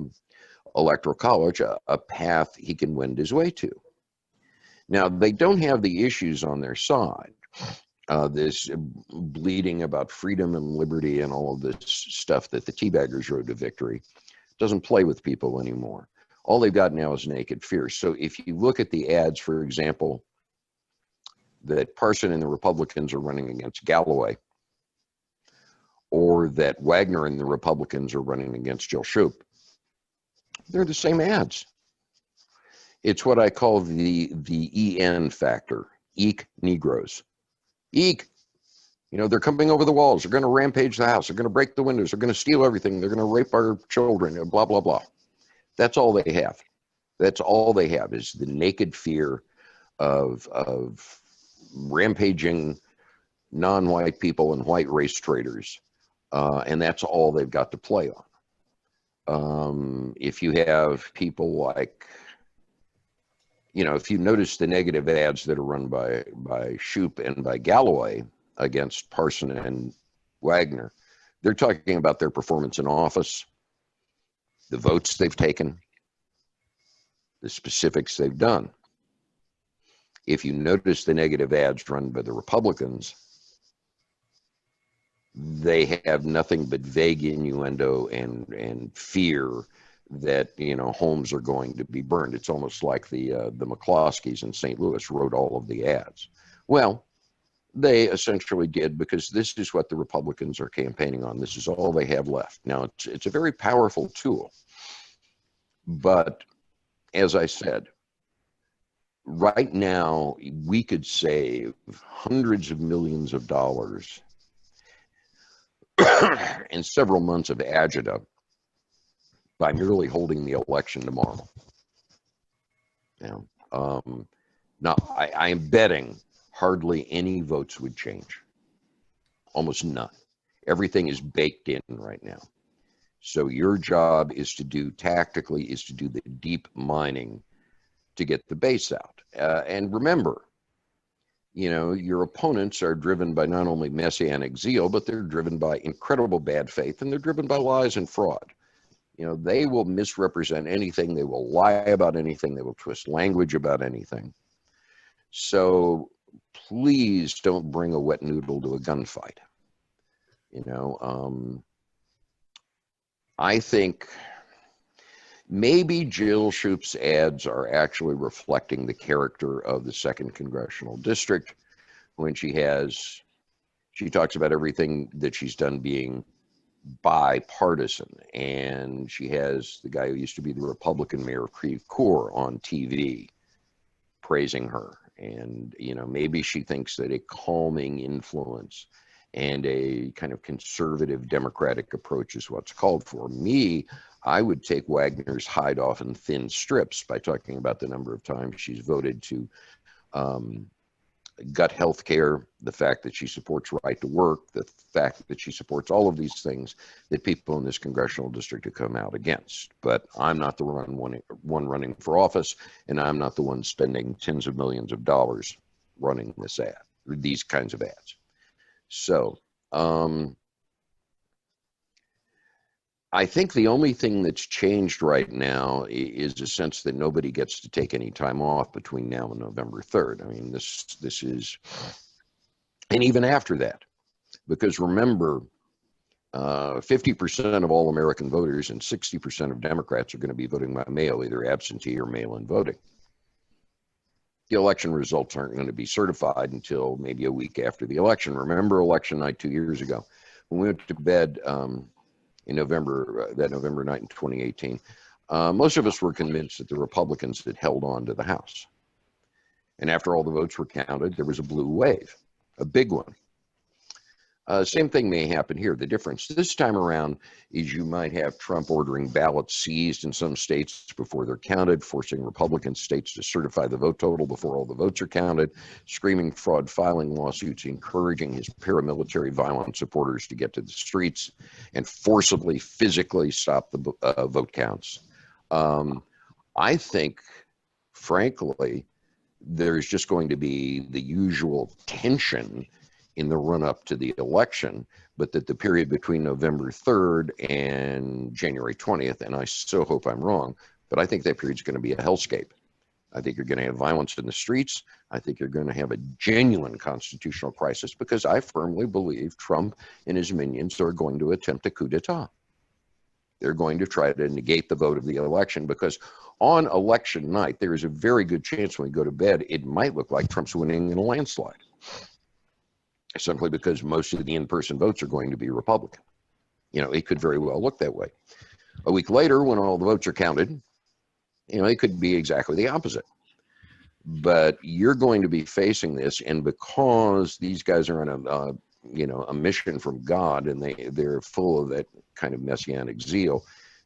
Electoral College, a path he can wend his way to. Now, they don't have the issues on their side. This bleeding about freedom and liberty and all of this stuff that the teabaggers rode to victory doesn't play with people anymore. All they've got now is naked fear. So if you look at the ads, for example, that Parson and the Republicans are running against Galloway, or that Wagner and the Republicans are running against Jill Shoup, they're the same ads. It's what I call the EN factor, Eek Negroes. Eek, they're coming over the walls. They're going to rampage the house. They're going to break the windows. They're going to steal everything. They're going to rape our children, blah, blah, blah. That's all they have. That's all they have is the naked fear of rampaging non-white people and white race traitors. And that's all they've got to play on. If you have people like you know, if you notice the negative ads that are run by Shoup and by Galloway against Parson and Wagner, they're talking about their performance in office, the votes they've taken, the specifics they've done. If you notice the negative ads run by the Republicans, they have nothing but vague innuendo and fear that, you know, homes are going to be burned. It's almost like the McCloskeys in St. Louis wrote all of the ads. Well, they essentially did, because this is what the Republicans are campaigning on. This is all they have left. Now, it's a very powerful tool. But as I said, right now, we could save hundreds of millions of dollars and several months of agita by merely holding the election tomorrow. Now, I am betting hardly any votes would change. Almost none. Everything is baked in right now. So your job is to do tactically, is to do the deep mining to get the base out. And remember, you know, your opponents are driven by not only messianic zeal, but they're driven by incredible bad faith, and they're driven by lies and fraud. You know, they will misrepresent anything. They will lie about anything. They will twist language about anything. So please don't bring a wet noodle to a gunfight. You know, I think maybe Jill Shoup's ads are actually reflecting the character of the 2nd Congressional District when she talks about everything that she's done being bipartisan. And she has the guy who used to be the Republican mayor, Creve Coeur, on TV praising her. And, you know, maybe she thinks that a calming influence and a kind of conservative Democratic approach is what's called for. Me, I would take Wagner's hide off in thin strips by talking about the number of times she's voted to gut health care, the fact that she supports right to work, the fact that she supports all of these things that people in this congressional district have come out against. But I'm not the one running for office, and I'm not the one spending tens of millions of dollars running this ad, or these kinds of ads. So I think the only thing that's changed right now is a sense that nobody gets to take any time off between now and November 3rd. I mean, this is, and even after that, because remember, 50% of all American voters and 60% of Democrats are going to be voting by mail, either absentee or mail-in voting. The election results aren't going to be certified until maybe a week after the election. Remember election night 2 years ago, when we went to bed in November, that November night in 2018, most of us were convinced that the Republicans had held on to the House. And after all the votes were counted, there was a blue wave, a big one. Same thing may happen here. The difference this time around is you might have Trump ordering ballots seized in some states before they're counted, forcing Republican states to certify the vote total before all the votes are counted, screaming fraud, filing lawsuits, encouraging his paramilitary violent supporters to get to the streets and forcibly, physically stop the vote counts. I think, frankly, there's just going to be the usual tension in the run-up to the election, but that the period between November 3rd and January 20th, and I so hope I'm wrong, but I think that period's going to be a hellscape. I think you're going to have violence in the streets. I think you're going to have a genuine constitutional crisis, because I firmly believe Trump and his minions are going to attempt a coup d'etat. They're going to try to negate the vote of the election, because on election night, there is a very good chance when we go to bed, it might look like Trump's winning in a landslide. Simply because most of the in-person votes are going to be Republican. You know, it could very well look that way. A week later, when all the votes are counted, you know, it could be exactly the opposite. But you're going to be facing this, and because these guys are on a mission from God, and they're full of that kind of messianic zeal,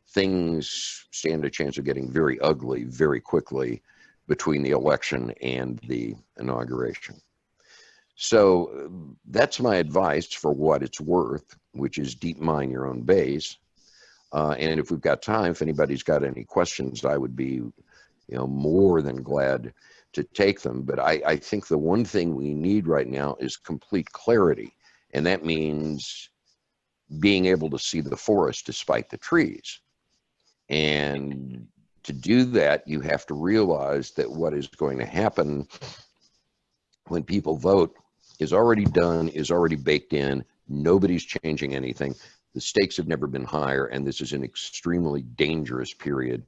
things stand a chance of getting very ugly very quickly between the election and the inauguration. So that's my advice for what it's worth, which is deep mine your own base. And if we've got time, if anybody's got any questions, I would be more than glad to take them. But I think the one thing we need right now is complete clarity. And that means being able to see the forest despite the trees. And to do that, you have to realize that what is going to happen when people vote is already done, is already baked in. Nobody's changing anything. The stakes have never been higher, and this is an extremely dangerous period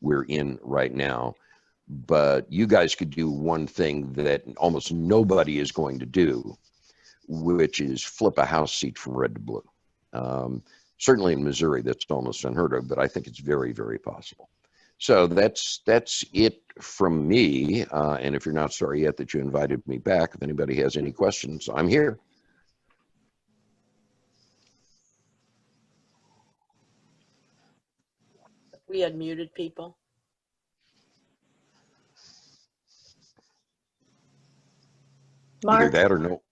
we're in right now. But you guys could do one thing that almost nobody is going to do, which is flip a House seat from red to blue. Certainly in Missouri, that's almost unheard of, but I think it's very, very possible. So that's it from me. And if you're not sorry yet that you invited me back, if anybody has any questions, I'm here. We had muted people. Either Mark, that or no.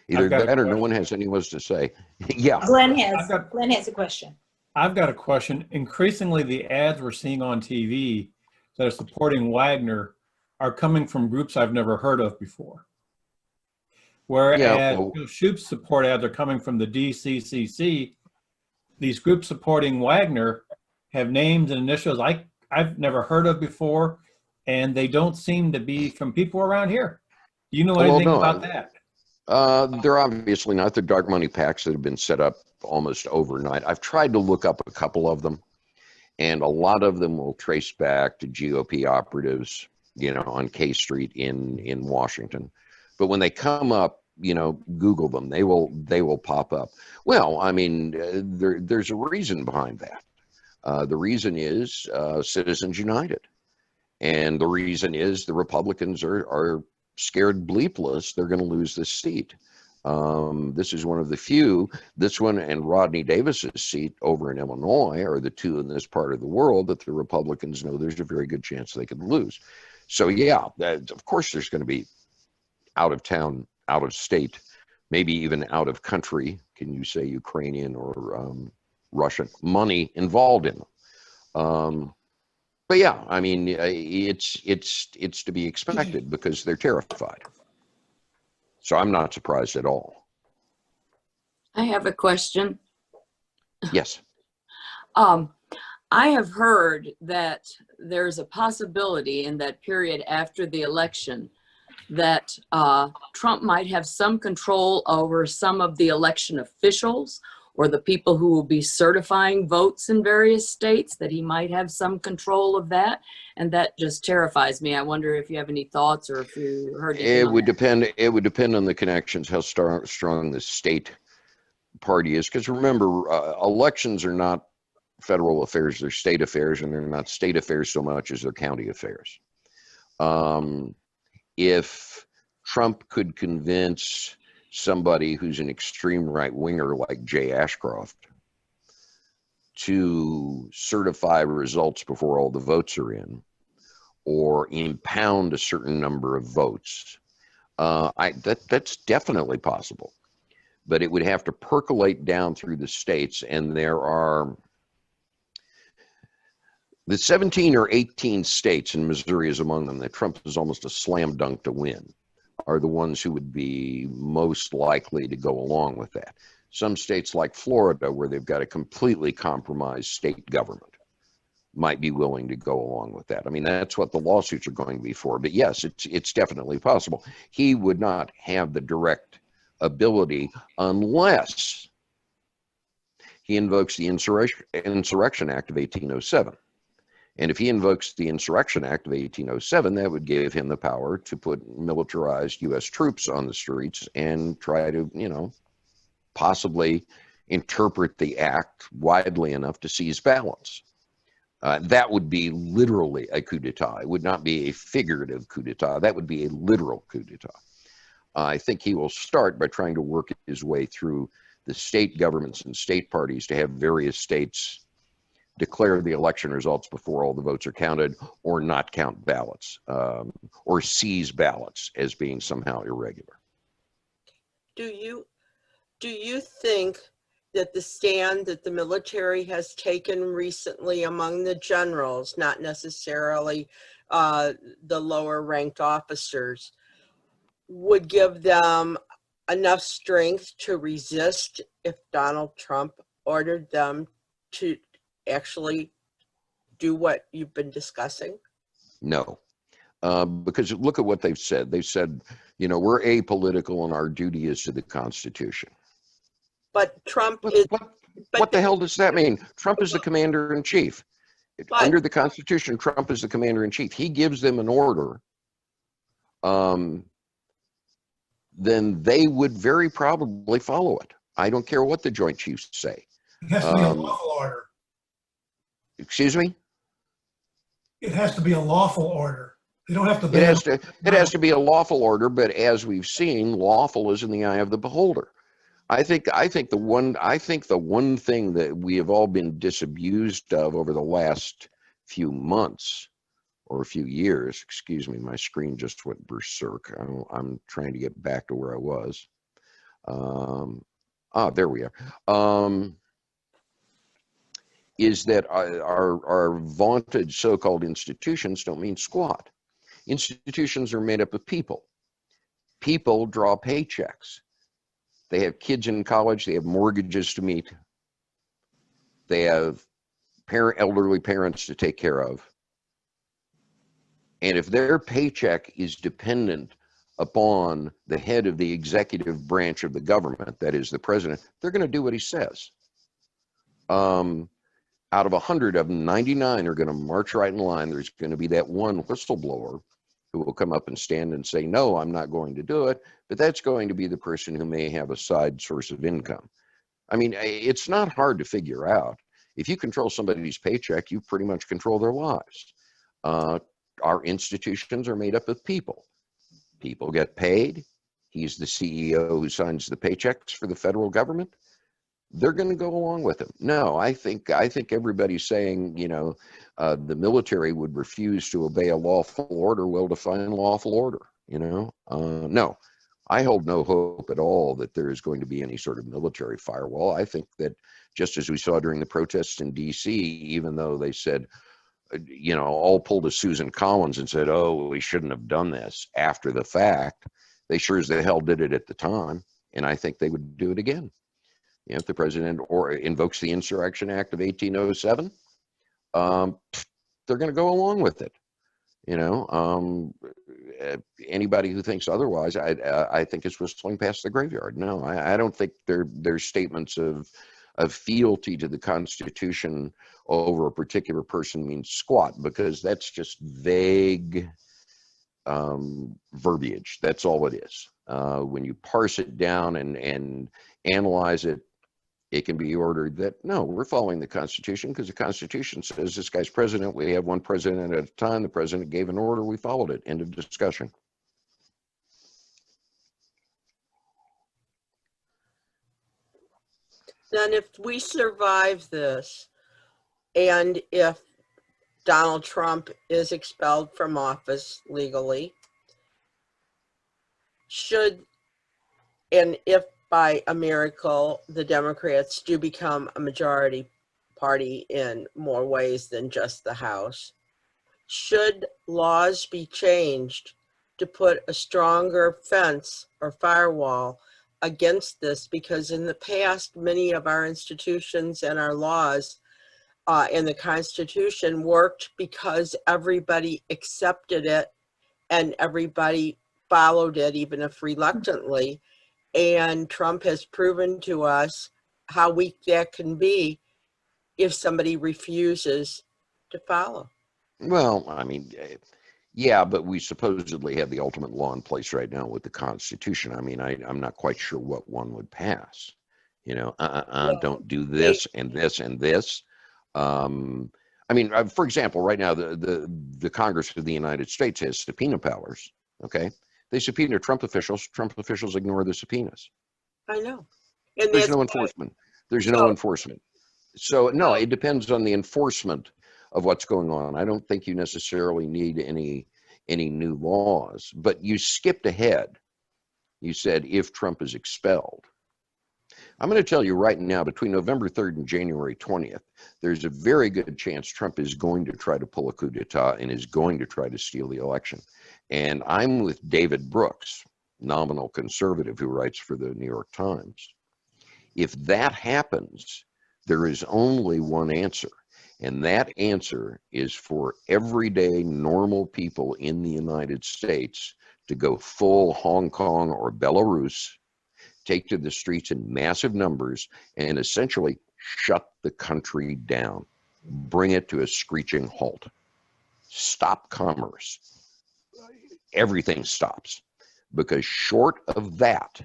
Either I've got a that or no question. one has any words to say. Yeah. Glenn has a question. I've got a question. Increasingly, the ads we're seeing on TV that are supporting Wagner are coming from groups I've never heard of before. Whereas Shoup's support ads are coming from the DCCC, these groups supporting Wagner have names and initials I've never heard of before, and they don't seem to be from people around here. Do you know anything about that? They're obviously not. The dark money packs that have been set up almost overnight. I've tried to look up a couple of them, and a lot of them will trace back to GOP operatives, on K Street in Washington. But when they come up, Google them. They will pop up. Well, I mean, there's a reason behind that. The reason is Citizens United, and the reason is the Republicans are scared bleepless they're going to lose this seat. This is one of the few, this one and Rodney Davis's seat over in Illinois are the two in this part of the world that the Republicans know there's a very good chance they could lose. So yeah, of course there's going to be out of town, out of state, maybe even out of country, can you say Ukrainian or Russian, money involved in them. But yeah, I mean, it's to be expected because they're terrified. So I'm not surprised at all. I have a question. Yes. I have heard that there's a possibility in that period after the election that Trump might have some control over some of the election officials or the people who will be certifying votes in various states, that he might have some control of that. And that just terrifies me. I wonder if you have any thoughts or if you heard anything. It would depend on the connections, how strong the state party is. Because remember, elections are not federal affairs, they're state affairs, and they're not state affairs so much as they're county affairs. If Trump could convince somebody who's an extreme right winger like Jay Ashcroft to certify results before all the votes are in, or impound a certain number of votes, that's definitely possible. But it would have to percolate down through the states, and there are the 17 or 18 states, and Missouri is among them, that Trump is almost a slam dunk to win, are the ones who would be most likely to go along with that. Some states like Florida, where they've got a completely compromised state government, might be willing to go along with that. I mean, that's what the lawsuits are going to be for. But yes, it's definitely possible. He would not have the direct ability unless he invokes the Insurrection Act of 1807. And if he invokes the Insurrection Act of 1807, that would give him the power to put militarized U.S. troops on the streets and try to, possibly interpret the act widely enough to seize balance. That would be literally a coup d'etat. It would not be a figurative coup d'etat. That would be a literal coup d'etat. I think he will start by trying to work his way through the state governments and state parties to have various states declare the election results before all the votes are counted, or not count ballots, or seize ballots as being somehow irregular. Do you think that the stand that the military has taken recently among the generals, not necessarily the lower ranked officers, would give them enough strength to resist if Donald Trump ordered them to actually do what you've been discussing? No. Because look at what they've said. They've said, you know, we're apolitical and our duty is to the Constitution. But Trump What, is. what the hell does that mean? Trump is the commander in chief. But, under the Constitution, Trump is the commander in chief. He gives them an order. Then they would very probably follow it. I don't care what the Joint Chiefs say. It has to be a lawful order. Excuse me? It has to be a lawful order. They don't have to. It has to be a lawful order, but as we've seen, lawful is in the eye of the beholder. I think the one thing that we have all been disabused of over the last few months or a few years, excuse me, my screen just went berserk. I'm trying to get back to where I was. There we are. Is that our vaunted so-called institutions don't mean squat. Institutions are made up of people. People draw paychecks. They have kids in college. They have mortgages to meet. They have elderly parents to take care of. And if their paycheck is dependent upon the head of the executive branch of the government, that is the president, they're going to do what he says. Out of 100 of them, 99 are going to march right in line. There's going to be that one whistleblower who will come up and stand and say, no, I'm not going to do it. But that's going to be the person who may have a side source of income. I mean, it's not hard to figure out. If you control somebody's paycheck, you pretty much control their lives. Our institutions are made up of people. People get paid. He's the CEO who signs the paychecks for the federal government. They're going to go along with him. No, I think everybody's saying, you know, the military would refuse to obey a lawful order, well-defined lawful order, you know. No, I hold no hope at all that there is going to be any sort of military firewall. I think that just as we saw during the protests in D.C., even though they said, you know, all pulled a Susan Collins and said, oh, we shouldn't have done this after the fact, they sure as the hell did it at the time. And I think they would do it again. You know, if the president or invokes the Insurrection Act of 1807, they're going to go along with it. You know, anybody who thinks otherwise, I think is whistling past the graveyard. No, I don't think there's statements of fealty to the Constitution over a particular person means squat, because that's just vague verbiage. That's all it is. When you parse it down and analyze it, it can be ordered that, no, we're following the Constitution because the Constitution says this guy's president. We have one president at a time. The president gave an order. We followed it. End of discussion. Then if we survive this, and if Donald Trump is expelled from office legally, and if by a miracle the Democrats do become a majority party in more ways than just the House, should laws be changed to put a stronger fence or firewall against this? Because in the past, many of our institutions and our laws and the Constitution worked because everybody accepted it and everybody followed it, even if reluctantly. And Trump has proven to us how weak that can be if somebody refuses to follow. Well, I mean, yeah, but we supposedly have the ultimate law in place right now with the Constitution. I mean, I'm not quite sure what one would pass. You know, don't do this and this and this. I mean, for example, right now, the Congress of the United States has subpoena powers, okay? They subpoena Trump officials. Trump officials ignore the subpoenas. I know. And there's no enforcement. There's no enforcement. So, no, it depends on the enforcement of what's going on. I don't think you necessarily need any new laws, but you skipped ahead. You said if Trump is expelled. I'm going to tell you right now, between November 3rd and January 20th, there's a very good chance Trump is going to try to pull a coup d'etat and is going to try to steal the election. And I'm with David Brooks, nominal conservative who writes for the New York Times. If that happens, there is only one answer. And that answer is for everyday normal people in the United States to go full Hong Kong or Belarus, take to the streets in massive numbers, and essentially shut the country down. Bring it to a screeching halt. Stop commerce. Everything stops. Because short of that,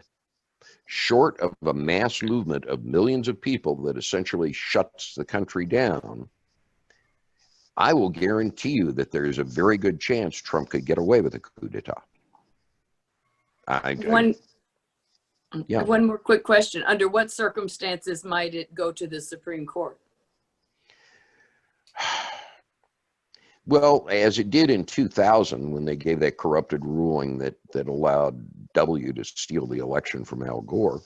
short of a mass movement of millions of people that essentially shuts the country down, I will guarantee you that there is a very good chance Trump could get away with a coup d'etat. One more quick question. Under what circumstances might it go to the Supreme Court? Well, as it did in 2000 when they gave that corrupted ruling that allowed W to steal the election from Al Gore,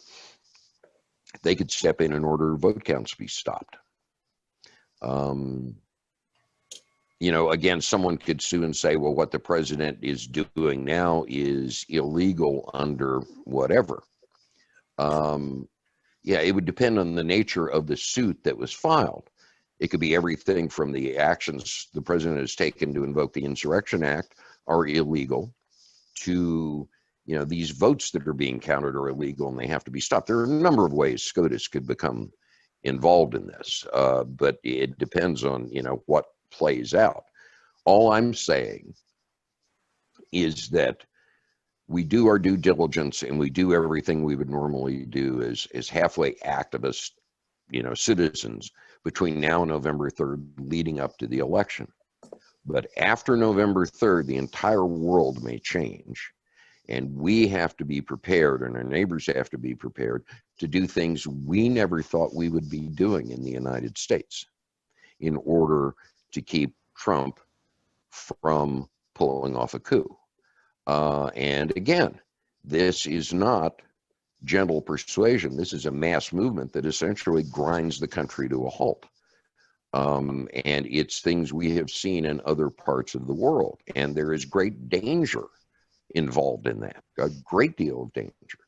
they could step in and order vote counts be stopped. You know, again, someone could sue and say, well, what the president is doing now is illegal under whatever. Yeah, it would depend on the nature of the suit that was filed. It could be everything from the actions the president has taken to invoke the Insurrection Act are illegal to, you know, these votes that are being counted are illegal and they have to be stopped. There are a number of ways SCOTUS could become involved in this, but it depends on, you know, what plays out. All I'm saying is that we do our due diligence and we do everything we would normally do as halfway activist, you know, citizens between now and November 3rd leading up to the election. But after November 3rd, the entire world may change. And we have to be prepared, and our neighbors have to be prepared to do things we never thought we would be doing in the United States in order to keep Trump from pulling off a coup. And again, this is not gentle persuasion. This is a mass movement that essentially grinds the country to a halt. And it's things we have seen in other parts of the world. And there is great danger involved in that, a great deal of danger.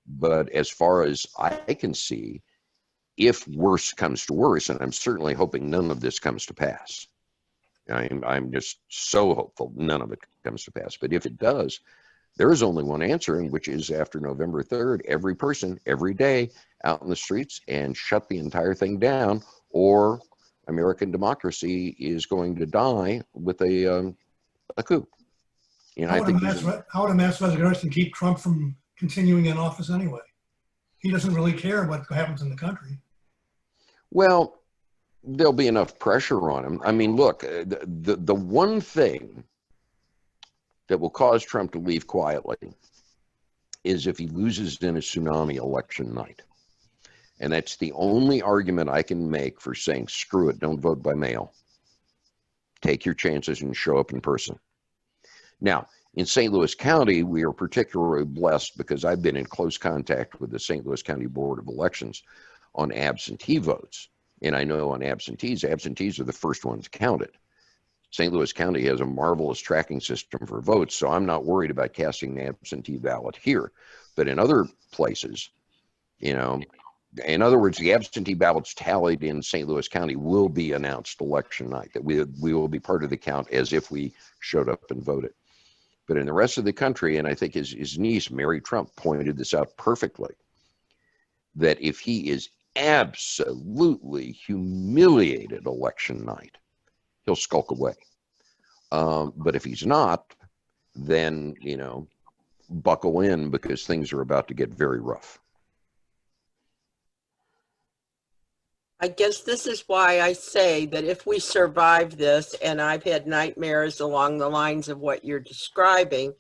But as far as I can see, if worse comes to worse, and I'm certainly hoping none of this comes to pass. I'm just so hopeful none of it comes to pass. But if it does, there is only one answer, and which is after November 3rd, every person, every day out in the streets and shut the entire thing down, or American democracy is going to die with a coup. You know, How would a mass resignation keep Trump from continuing in office anyway? He doesn't really care what happens in the country. Well, there'll be enough pressure on him. I mean, look, the one thing that will cause Trump to leave quietly is if he loses in a tsunami election night. And that's the only argument I can make for saying, screw it, don't vote by mail. Take your chances and show up in person. Now, in St. Louis County, we are particularly blessed because I've been in close contact with the St. Louis County Board of Elections on absentee votes. And I know on absentees are the first ones counted. St. Louis County has a marvelous tracking system for votes, so I'm not worried about casting an absentee ballot here. But in other places, you know, in other words, the absentee ballots tallied in St. Louis County will be announced election night, that we will be part of the count as if we showed up and voted. But in the rest of the country, and I think his niece, Mary Trump, pointed this out perfectly, that if he is absolutely humiliated election night, he'll skulk away. But if he's not, then, you know, buckle in because things are about to get very rough. I guess this is why I say that if we survive this, and I've had nightmares along the lines of what you're describing,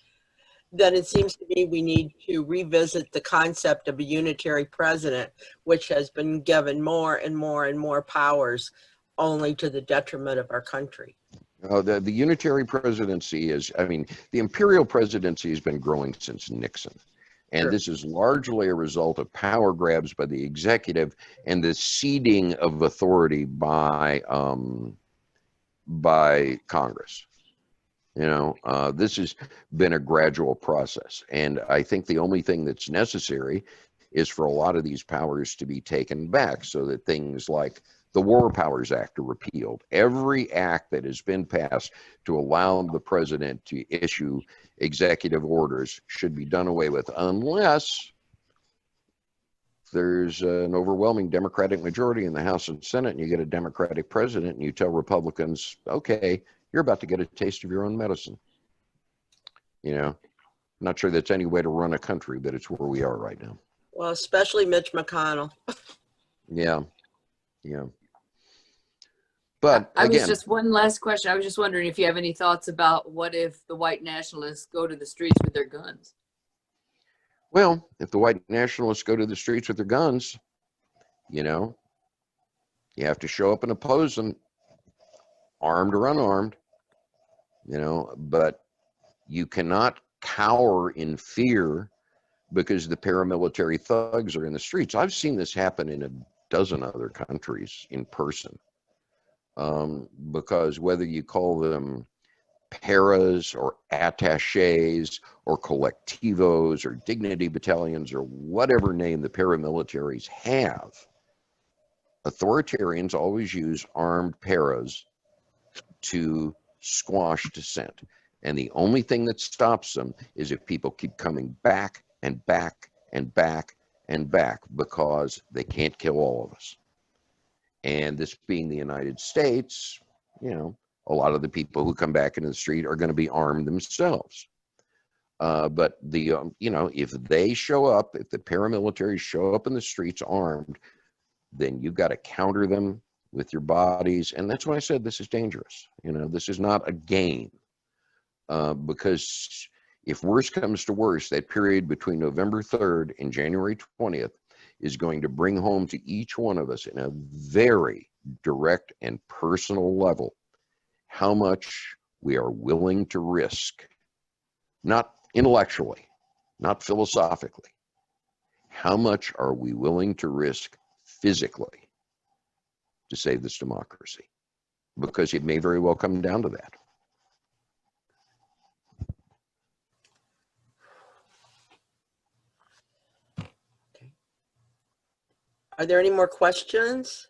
then it seems to me we need to revisit the concept of a unitary president, which has been given more and more and more powers, only to the detriment of our country. The unitary presidency is, I mean, the imperial presidency has been growing since Nixon. And this is largely a result of power grabs by the executive and the ceding of authority by Congress. You know, this has been a gradual process. And I think the only thing that's necessary is for a lot of these powers to be taken back so that things like the War Powers Act are repealed. Every act that has been passed to allow the president to issue executive orders should be done away with, unless there's an overwhelming Democratic majority in the House and Senate and you get a Democratic president and you tell Republicans, okay, you're about to get a taste of your own medicine. You know, not sure that's any way to run a country, but it's where we are right now. Well, especially Mitch McConnell. Yeah, yeah. But I was again, just one last question. I was just wondering if you have any thoughts about what if the white nationalists go to the streets with their guns? well, if the white nationalists go to the streets with their guns, you know, you have to show up and oppose them, armed or unarmed, you know, but you cannot cower in fear because the paramilitary thugs are in the streets. I've seen this happen in a dozen other countries in person. Because whether you call them paras or attaches or collectivos or dignity battalions or whatever name the paramilitaries have, authoritarians always use armed paras to squash dissent. And the only thing that stops them is if people keep coming back and back and back and back because they can't kill all of us. And this being the United States, you know, a lot of the people who come back into the street are going to be armed themselves. But the, you know, if they show up, if the paramilitaries show up in the streets armed, then you've got to counter them with your bodies. And that's why I said this is dangerous. You know, this is not a game. Because if worse comes to worse, that period between November 3rd and January 20th is going to bring home to each one of us in a very direct and personal level how much we are willing to risk, not intellectually, not philosophically. How much are we willing to risk physically to save this democracy? Because it may very well come down to that. Are there any more questions?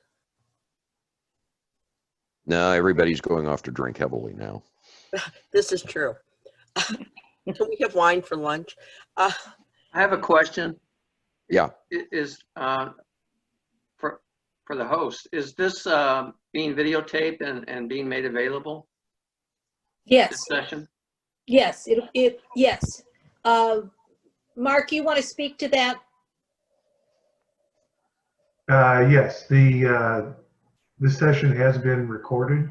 No, everybody's going off to drink heavily now. This is true. Can we have wine for lunch? I have a question. Yeah. Is for the host, is this being videotaped and being made available? Yes, This session? yes, yes. Mark, you want to speak to that? Yes, this session has been recorded.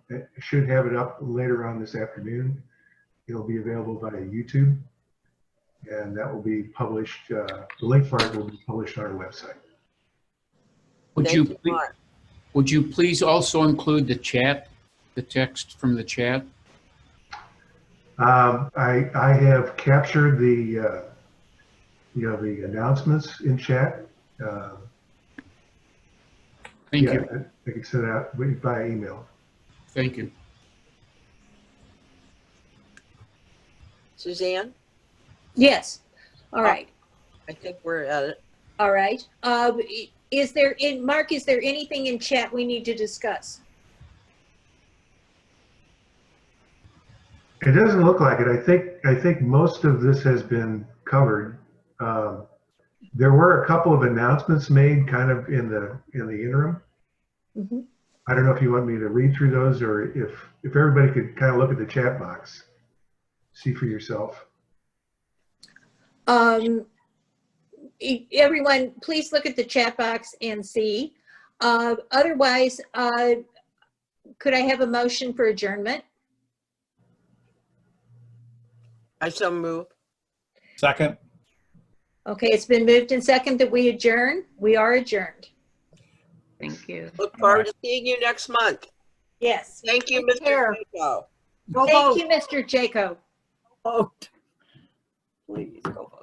It should have it up later on this afternoon. It'll be available via YouTube, and that will be published. The link for it will be published on our website. Would you please also include the chat, the text from the chat? I have captured the the announcements in chat. Thank you. I can send it out via email. Thank you. Suzanne? Yes. All right. I think we're at it. All right. Is there Mark, is there anything in chat we need to discuss? It doesn't look like it. I think most of this has been covered. There were a couple of announcements made kind of in the interim. Mm-hmm. I don't know if you want me to read through those, or if everybody could kind of look at the chat box, see for yourself. Everyone, please look at the chat box and see. Otherwise, could I have a motion for adjournment? I so move. Second. Okay, it's been moved and second that we adjourn. We are adjourned. Thank you. Look forward to seeing you next month. Yes. Thank you, Take Mr. care. Jaco. Go Thank vote. you, Mr. Jaco. Vote. Please go vote.